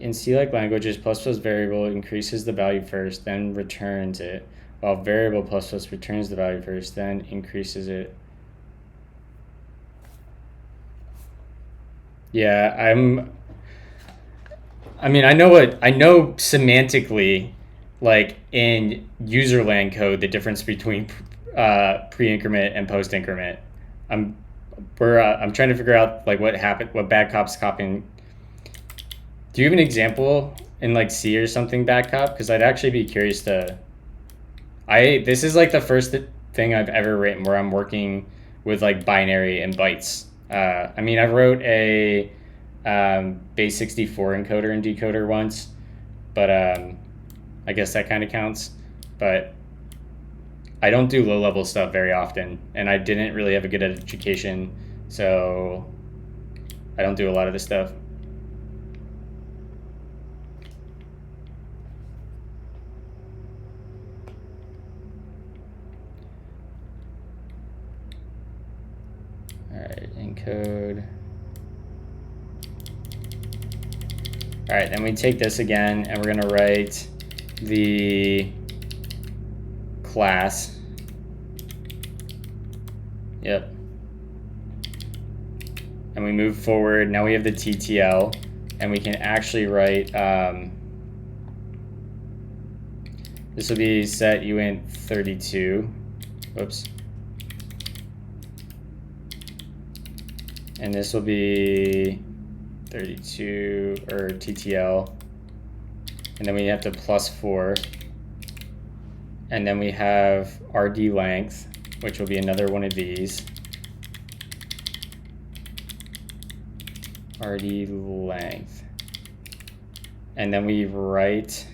In C-like languages, ++ variable increases the value first, then returns it. while variable plus plus returns the value first, then increases it. Yeah, I mean, I know semantically, like in userland code, the difference between pre-increment and post-increment. I'm trying to figure out like what happened, what bad cop's copying. Do you have an example in like C or something, bad cop? Because I'd actually be curious to. This is like the first thing I've ever written where I'm working with like binary and bytes. I mean, I wrote a base 64 encoder and decoder once, but I guess that kind of counts. But I don't do low-level stuff very often, and I didn't really have a good education, so I don't do a lot of this stuff. All right, encode. All right, then we take this again, and we're gonna write the class. Yep. And we move forward. Now we have the TTL, and we can actually write. This will be set uint 32. Whoops. And this will be 32 or TTL. And then we have to +4. And then we have RD length, which will be another one of these. RD length. And then we write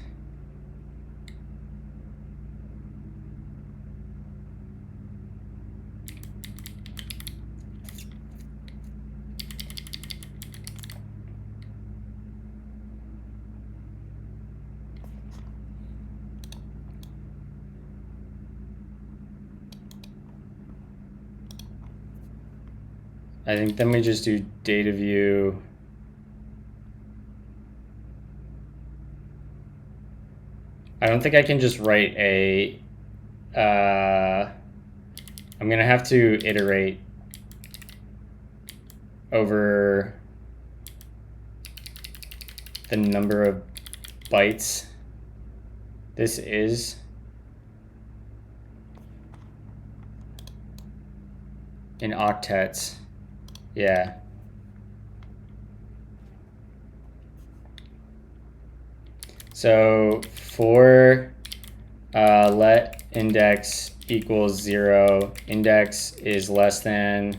I think then we just do data view. I don't think I can just write a, I'm gonna have to iterate over the number of bytes this is. In octets. Yeah. So for let index equals 0, index is less than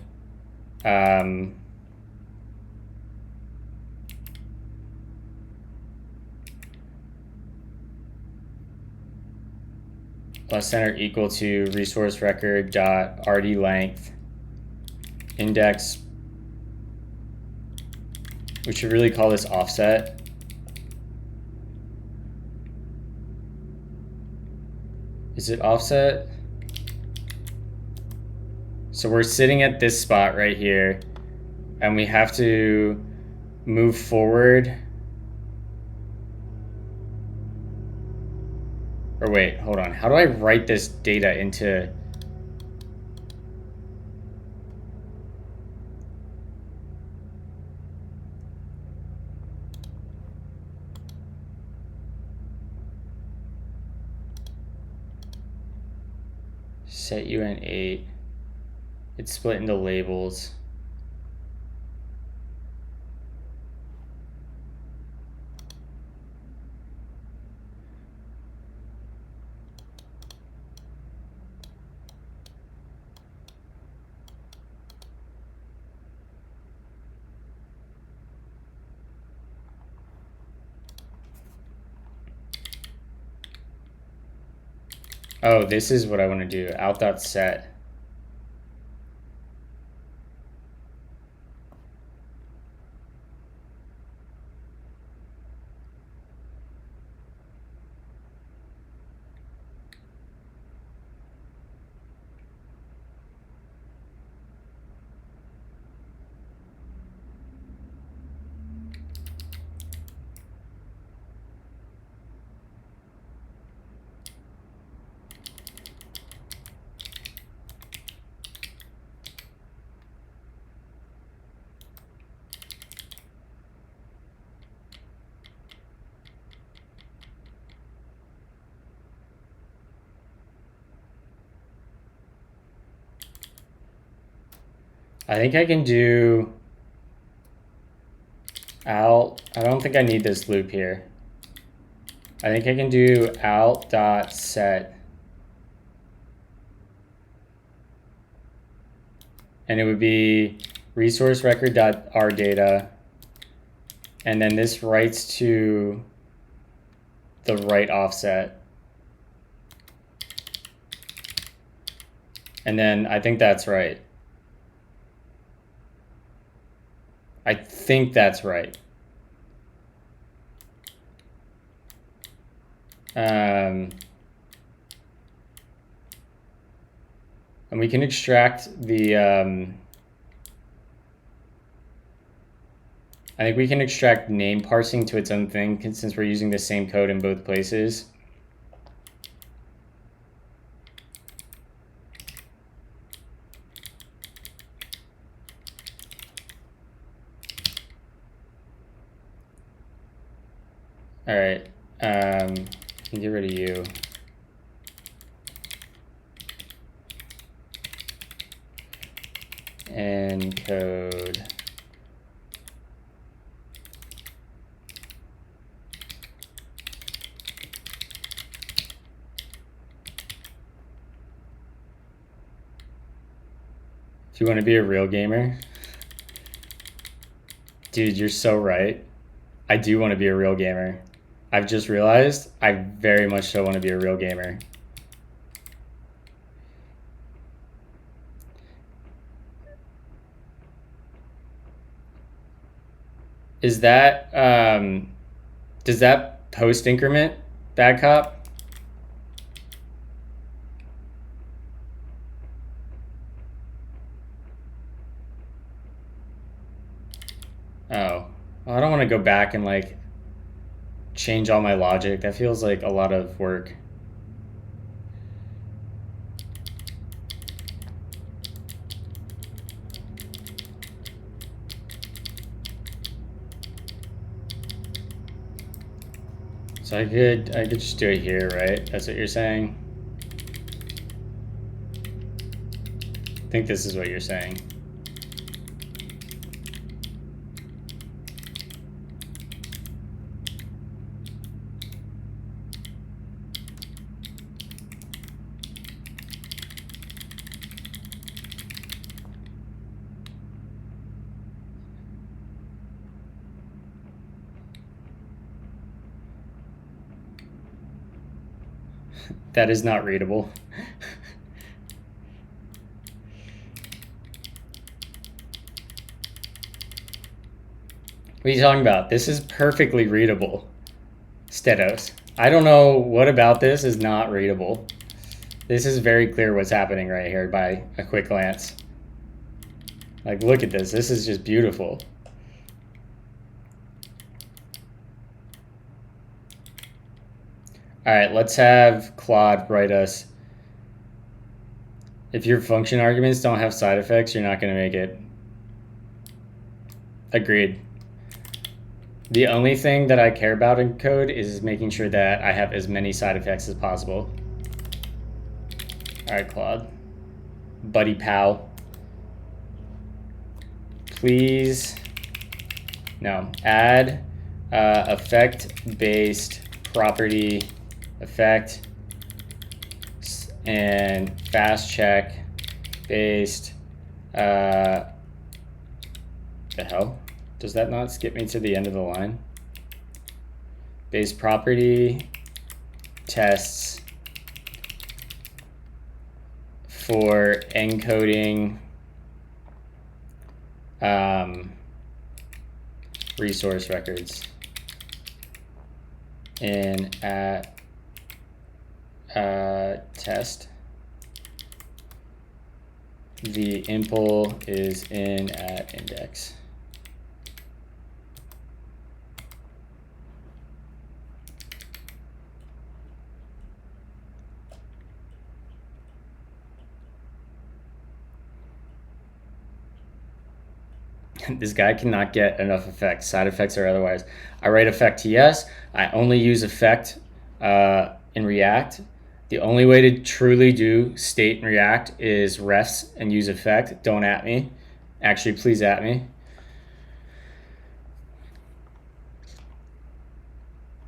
less than or equal to resource record dot rd length index. We should really call this offset. Is it offset? So we're sitting at this spot right here, and we have to move forward. Or wait, hold on. How do I write this data into... Set uint 8. It's split into labels. Oh, this is what I want to do. Out.set. I think I can do alt. I don't think I need this loop here. I think I can do alt.set. And it would be resource record.rdata. And then this writes to the right offset. And then I think that's right. I think that's right. And we can extract the, I think we can extract name parsing to its own thing since we're using the same code in both places. All right, can get rid of you. Encode. Do you want to be a real gamer? Dude, you're so right. I do want to be a real gamer. I've just realized I very much so want to be a real gamer. Is that, does that post increment bad cop? Oh, well, I don't want to go back and like change all my logic. That feels like a lot of work. So I could just do it here, right? That's what you're saying? I think this is what you're saying. That is not readable. What are you talking about? This is perfectly readable. Stedos. I don't know what about this is not readable. This is very clear what's happening right here by a quick glance. Like, look at this. This is just beautiful. All right, let's have Claude write us. If your function arguments don't have side effects, you're not going to make it. Agreed. The only thing that I care about in code is making sure that I have as many side effects as possible. All right, Claude. Buddy pal. Please. No. Add effect-based property effect and fast check based the hell? Does that not skip me to the end of the line? Base property tests for encoding resource records in at test. The impl is in at index. This guy cannot get enough effects, side effects or otherwise. I write EffectTS. I only use effect in React. The only way to truly do state in React is refs and use effect. Don't at me. Actually, please at me.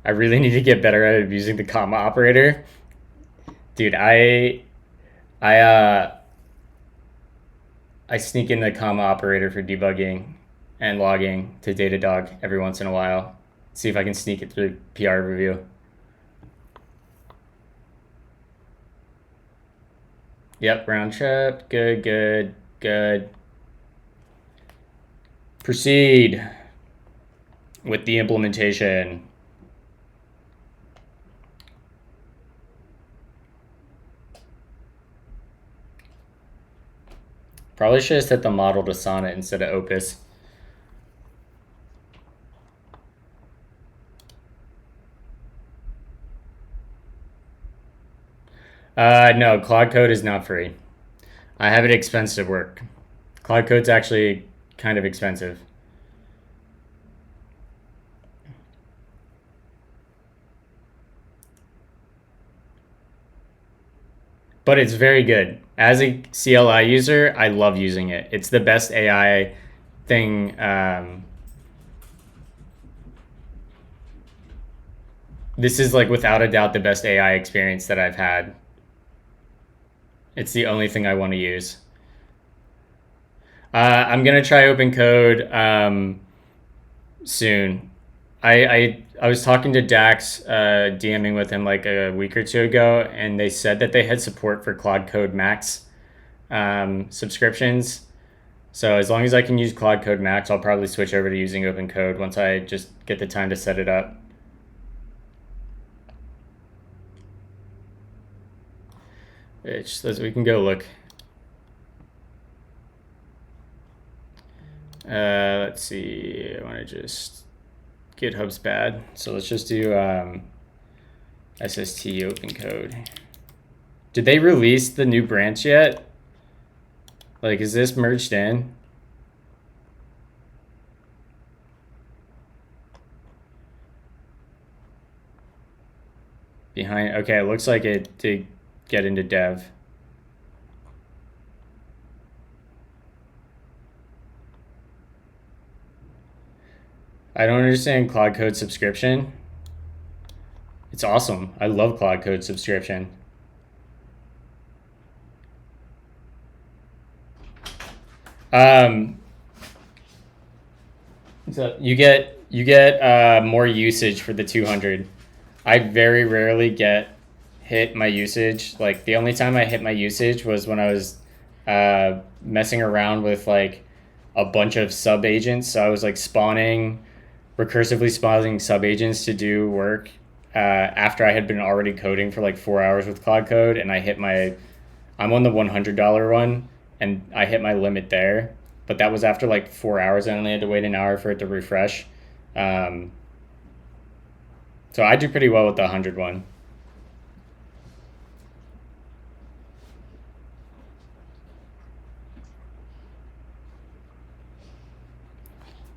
I really need to get better at using the comma operator. Dude, I sneak in the comma operator for debugging and logging to Datadog every once in a while. See if I can sneak it through PR review. Yep, round trip. Good, good, good. Proceed with the implementation. Probably should have set the model to Sonnet instead of Opus. No, Cloud Code is not free. I have it expensive work. Cloud Code's actually kind of expensive. But it's very good. As a CLI user, I love using it. It's the best AI thing. This is like without a doubt the best AI experience that I've had. It's the only thing I want to use. I'm gonna try open code soon. I was talking to Dax, DMing with him like a week or two ago, and they said that they had support for Cloud Code Max subscriptions. So as long as I can use Cloud Code Max, I'll probably switch over to using open code once I just get the time to set it up. We can go look. Let's see. I want to just GitHub's bad, so let's just do SST open code. Did they release the new branch yet? Like, is this merged in? Behind. Okay, it looks like it did get into dev. I don't understand Cloud Code subscription. It's awesome. I love Cloud Code subscription. So you get more usage for the 200. I very rarely hit my usage. Like the only time I hit my usage was when I was messing around with like a bunch of sub agents. So I was like recursively spawning sub agents to do work after I had been already coding for like 4 hours with Cloud Code, and I'm on the $100 one, and I hit my limit there. But that was after like 4 hours. I only had to wait an hour for it to refresh. So I do pretty well with the 100 one.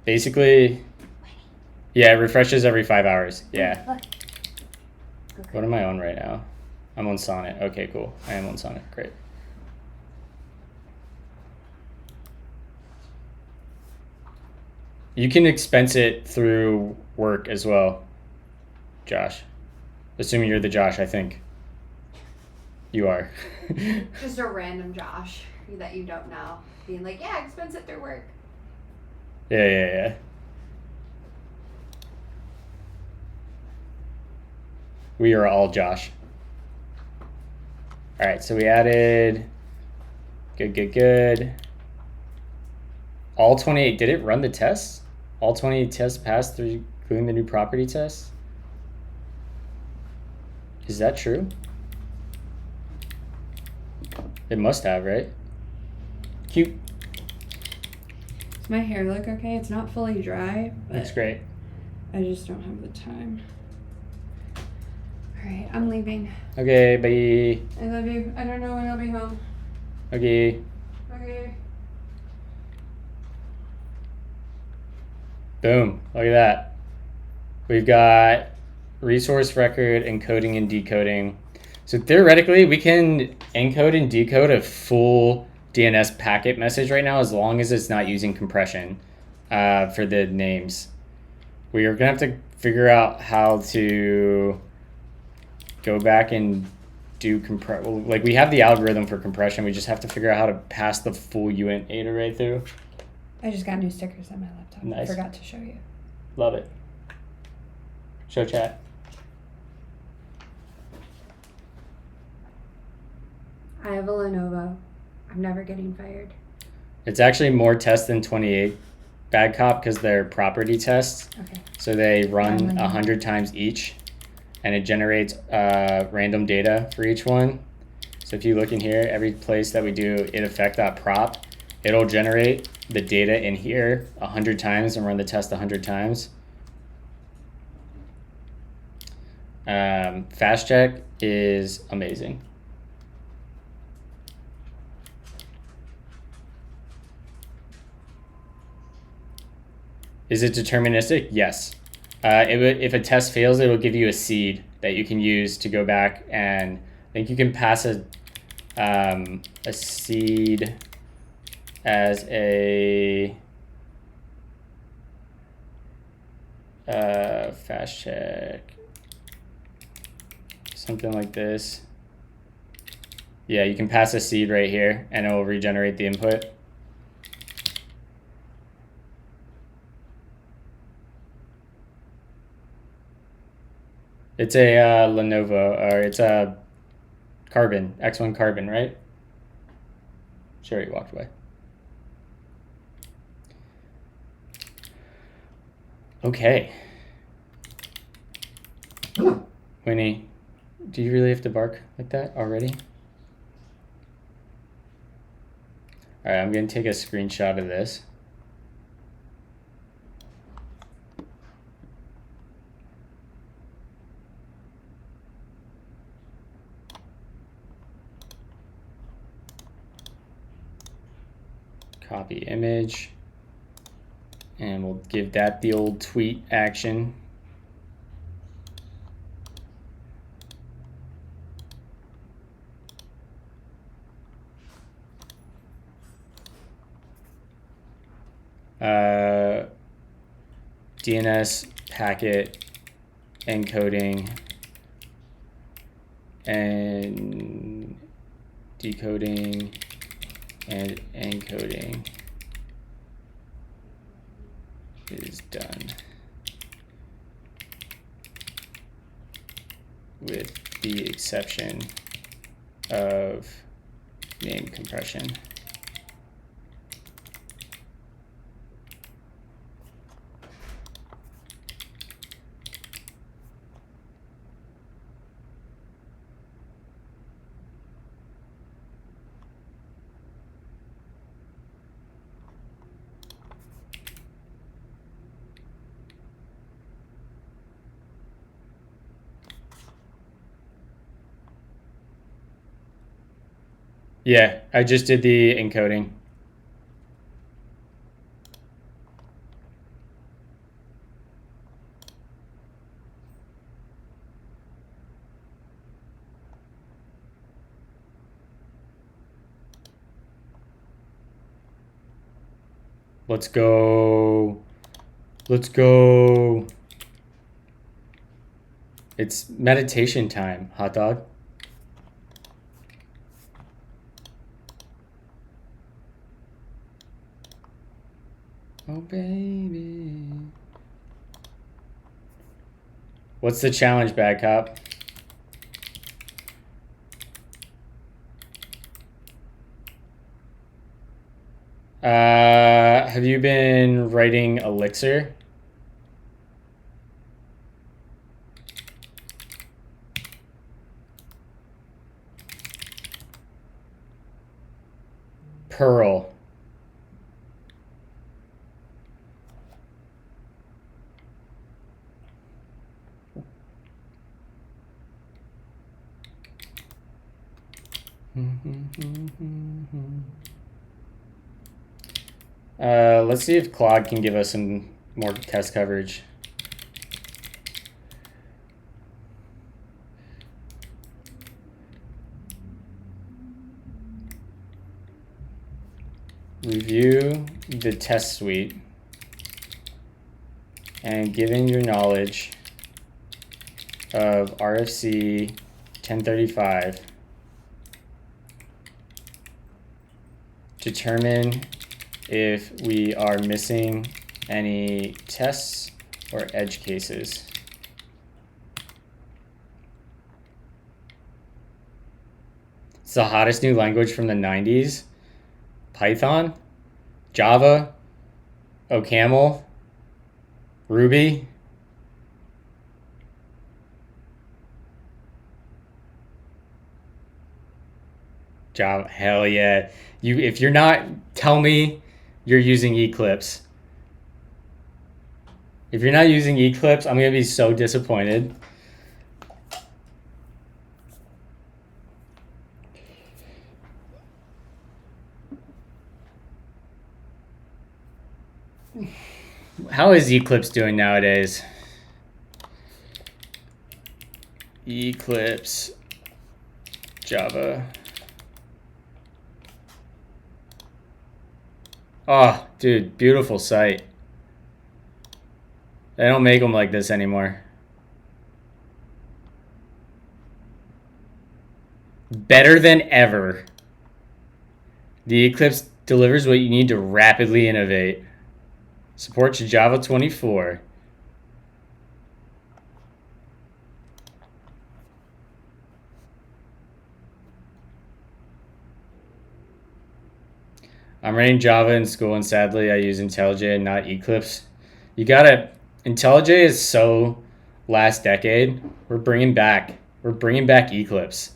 Basically, yeah, it refreshes every 5 hours. Yeah. What am I on right now? I'm on Sonnet. Okay, cool. I am on Sonnet. Great. You can expense it through work as well, Josh. Assuming you're the Josh, I think. You are. Just a random Josh that you don't know. Being like, yeah, expense it through work. Yeah. We are all Josh. All right, so we added. Good. All 28. Did it run the tests? All 28 tests passed through, including the new property test? Is that true? It must have, right? Cute. Does my hair look okay? It's not fully dry, but Looks great. I just don't have the time. All right, I'm leaving. Okay, bye. I love you. I don't know when I'll be home. Okay. Okay. Boom. Look at that. We've got resource record, encoding and decoding. So theoretically, we can encode and decode a full DNS packet message right now, as long as it's not using compression for the names. We are going to have to figure out how to go back and do compress. Like, we have the algorithm for compression. We just have to figure out how to pass the full uint array through. I just got new stickers on my laptop. Nice. I forgot to show you. Love it. Show chat. I have a Lenovo. I'm never getting fired. It's actually more tests than 28 bad cop because they're property tests. Okay. So they run Random. 100 times each, and it generates random data for each one. So if you look in here, every place that we do itEffect.prop, it'll generate the data in here 100 times and run the test 100 times. Fast check is amazing. Is it deterministic? Yes. If a test fails, it will give you a seed that you can use to go back, and I think you can pass a seed as a fast check, something like this. Yeah, you can pass a seed right here, and it will regenerate the input. It's a Lenovo, or it's a Carbon, X1 Carbon, right? Sure, he walked away. Okay. Winnie, do you really have to bark like that already? All right, I'm going to take a screenshot of this. Copy image, and we'll give that the old tweet action. DNS packet encoding and decoding and encoding is done with the exception of name compression. Yeah, I just did the encoding. Let's go. Let's go. It's meditation time, hot dog. Oh, baby. What's the challenge, bad cop? Have you been writing Elixir? Perl. Let's see if Claude can give us some more test coverage. review the test suite, and given your knowledge of RFC 1035, determine if we are missing any tests or edge cases. It's the hottest new language from the 90s. Python, Java, OCaml, Ruby. Java, hell yeah. If you're not, tell me you're using Eclipse. If you're not using Eclipse, I'm gonna be so disappointed. How is Eclipse doing nowadays? Eclipse, Java. Oh, dude, beautiful site. They don't make them like this anymore. Better than ever. The Eclipse delivers what you need to rapidly innovate. Support to Java 24. I'm running Java in school, and sadly I use IntelliJ and not Eclipse. You gotta... IntelliJ is so last decade. We're bringing back Eclipse.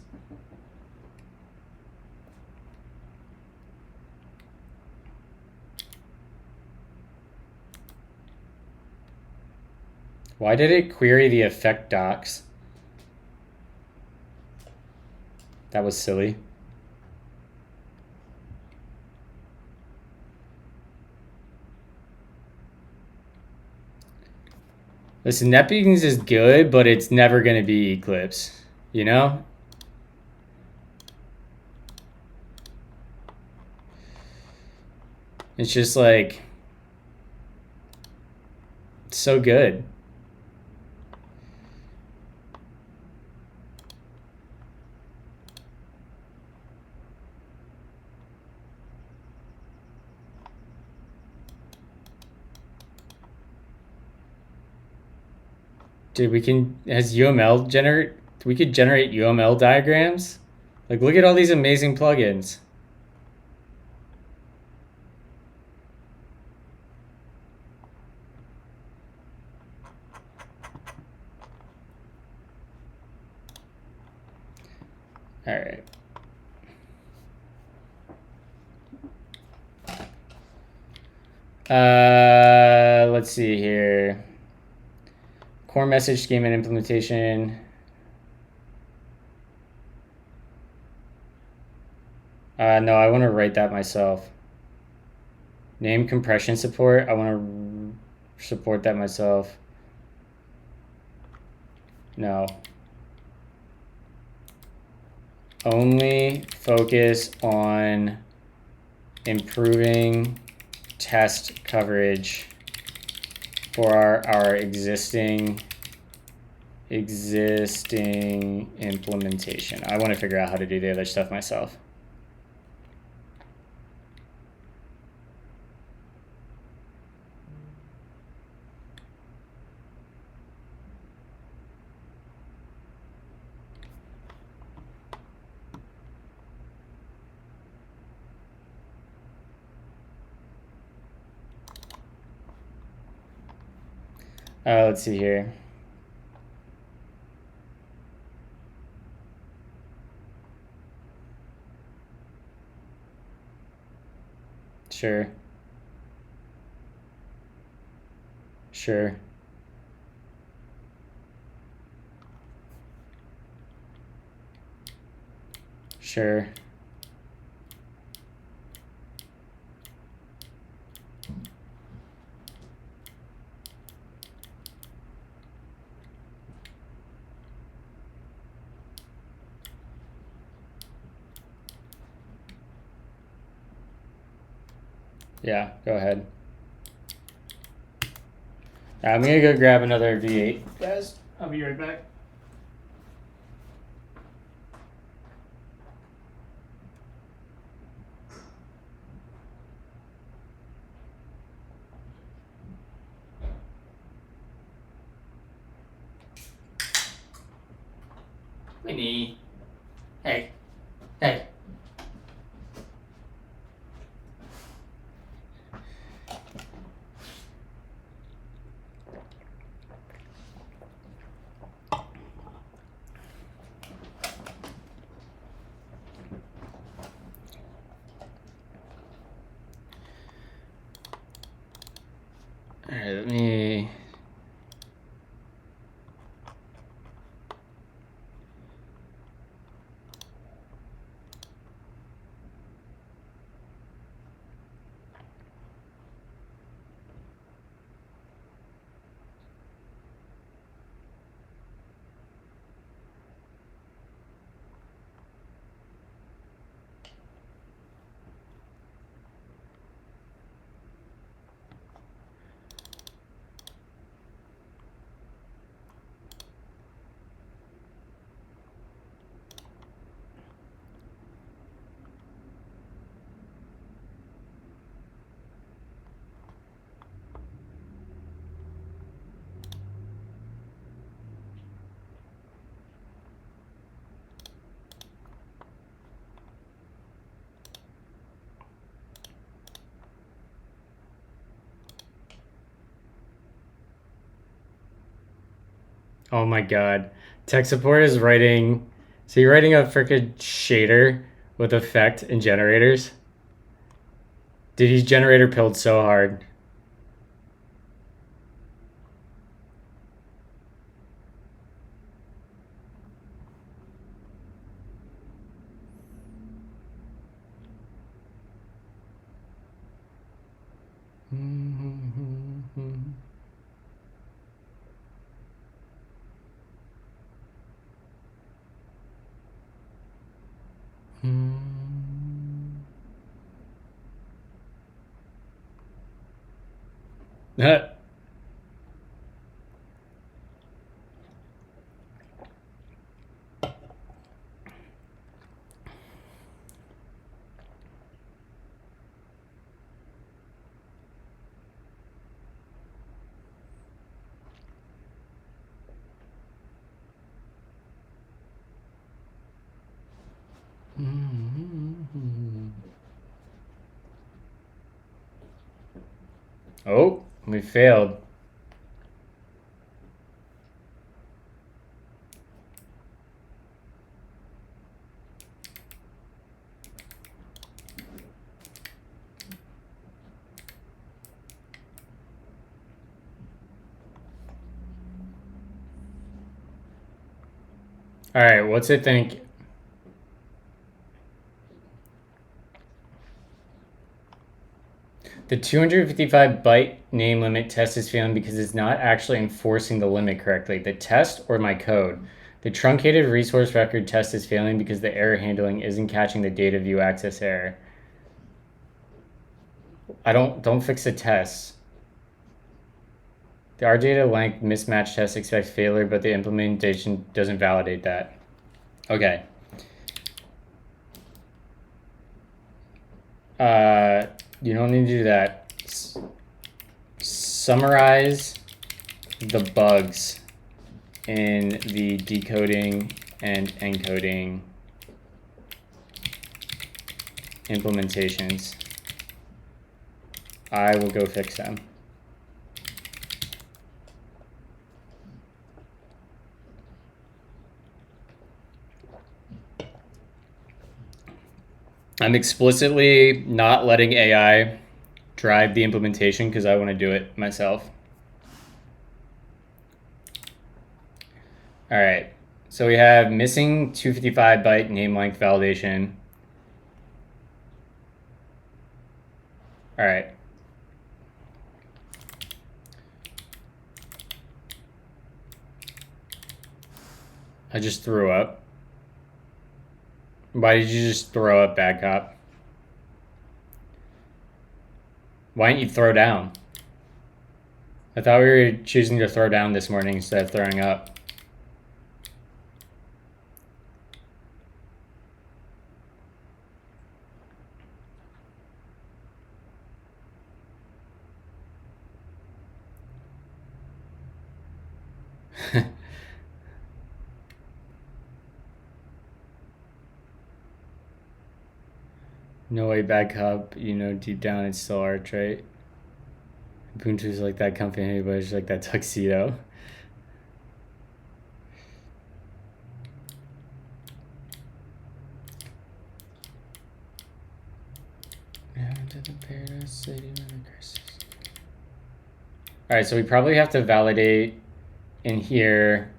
Why did it query the effect docs? That was silly. Listen, NetBeans is good, but it's never going to be Eclipse, you know? It's just like, it's so good. Dude, we could generate UML diagrams. Like, look at all these amazing plugins. All right. Let's see here. Core message schema and implementation. No, I want to write that myself. Name compression support. I want to support that myself. No. Only focus on improving test coverage for our existing implementation. I want to figure out how to do the other stuff myself. Let's see here. Sure. Sure. Sure. Yeah, go ahead. I'm gonna go grab another V8, guys. I'll be right back. Winnie. Hey. Hey. All right, let me. Oh my god. Tech support is writing. So you're writing a freaking shader with effect and generators? Dude, he's generator pilled so hard. Oh, we failed. All right, what's it think? The 255 byte name limit test is failing because it's not actually enforcing the limit correctly. The test or my code? The truncated resource record test is failing because the error handling isn't catching the data view access error. Don't fix the tests. The RData length mismatch test expects failure, but the implementation doesn't validate that. Okay. You don't need to do that. Summarize the bugs in the decoding and encoding implementations. I will go fix them. I'm explicitly not letting AI drive the implementation because I want to do it myself. All right, so we have missing 255 byte name length validation. All right. I just threw up. Why did you just throw up, bad cop? Why didn't you throw down? I thought we were choosing to throw down this morning instead of throwing up. No way, bad cop. You know, deep down it's still art, right? Ubuntu's like that company, but it's like that tuxedo. Alright, so we probably have to validate in here.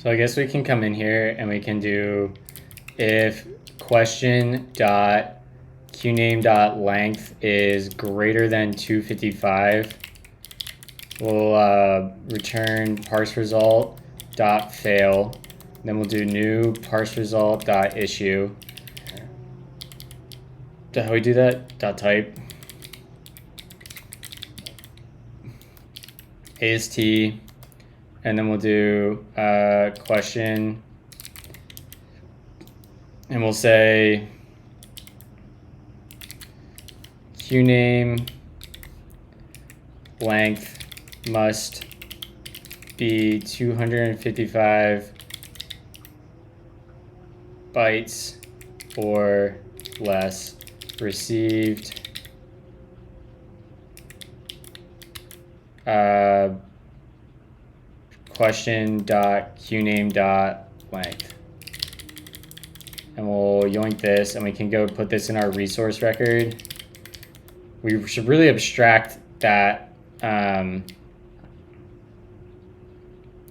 So I guess we can come in here and we can do if question dot qname dot length is greater than 255, we'll return parse result dot fail. Then we'll do new parse result dot issue. How do we do that? Dot type AST. And then we'll do question, and we'll say qname length must be 255 bytes or less. Received question dot qname dot length, and we'll yoink this, and we can go put this in our resource record. We should really abstract that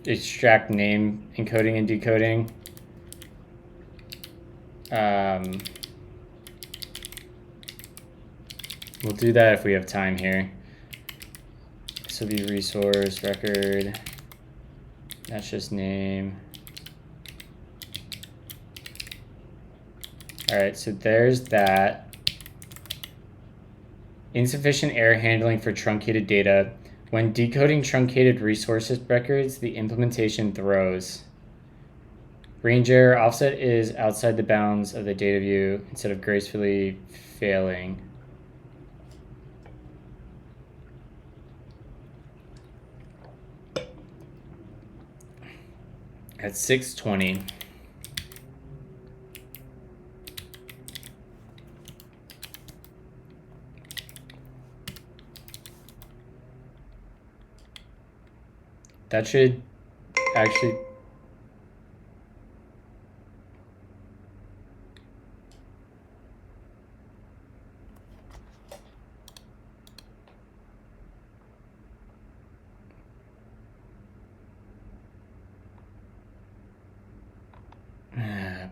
extract name encoding and decoding. We'll do that if we have time here. This will be resource record. That's just name. All right, so there's that. Insufficient error handling for truncated data. When decoding truncated resources records, the implementation throws. Range error offset is outside the bounds of the data view instead of gracefully failing. At 6:20. That should actually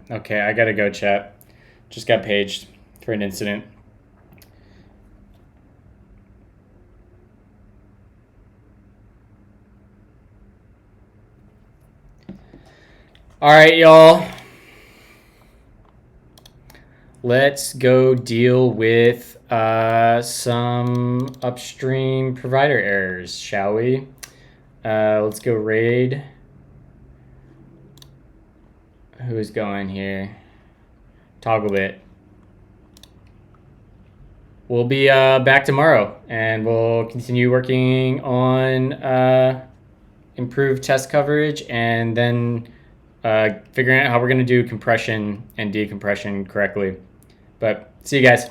okay, I gotta go, chat. Just got paged for an incident. All right, y'all. Let's go deal with some upstream provider errors, shall we? Let's go raid. Who is going here? Togglebit. we'll be back tomorrow, and we'll continue working on improved test coverage, and then figuring out how we're going to do compression and decompression correctly. But see you guys.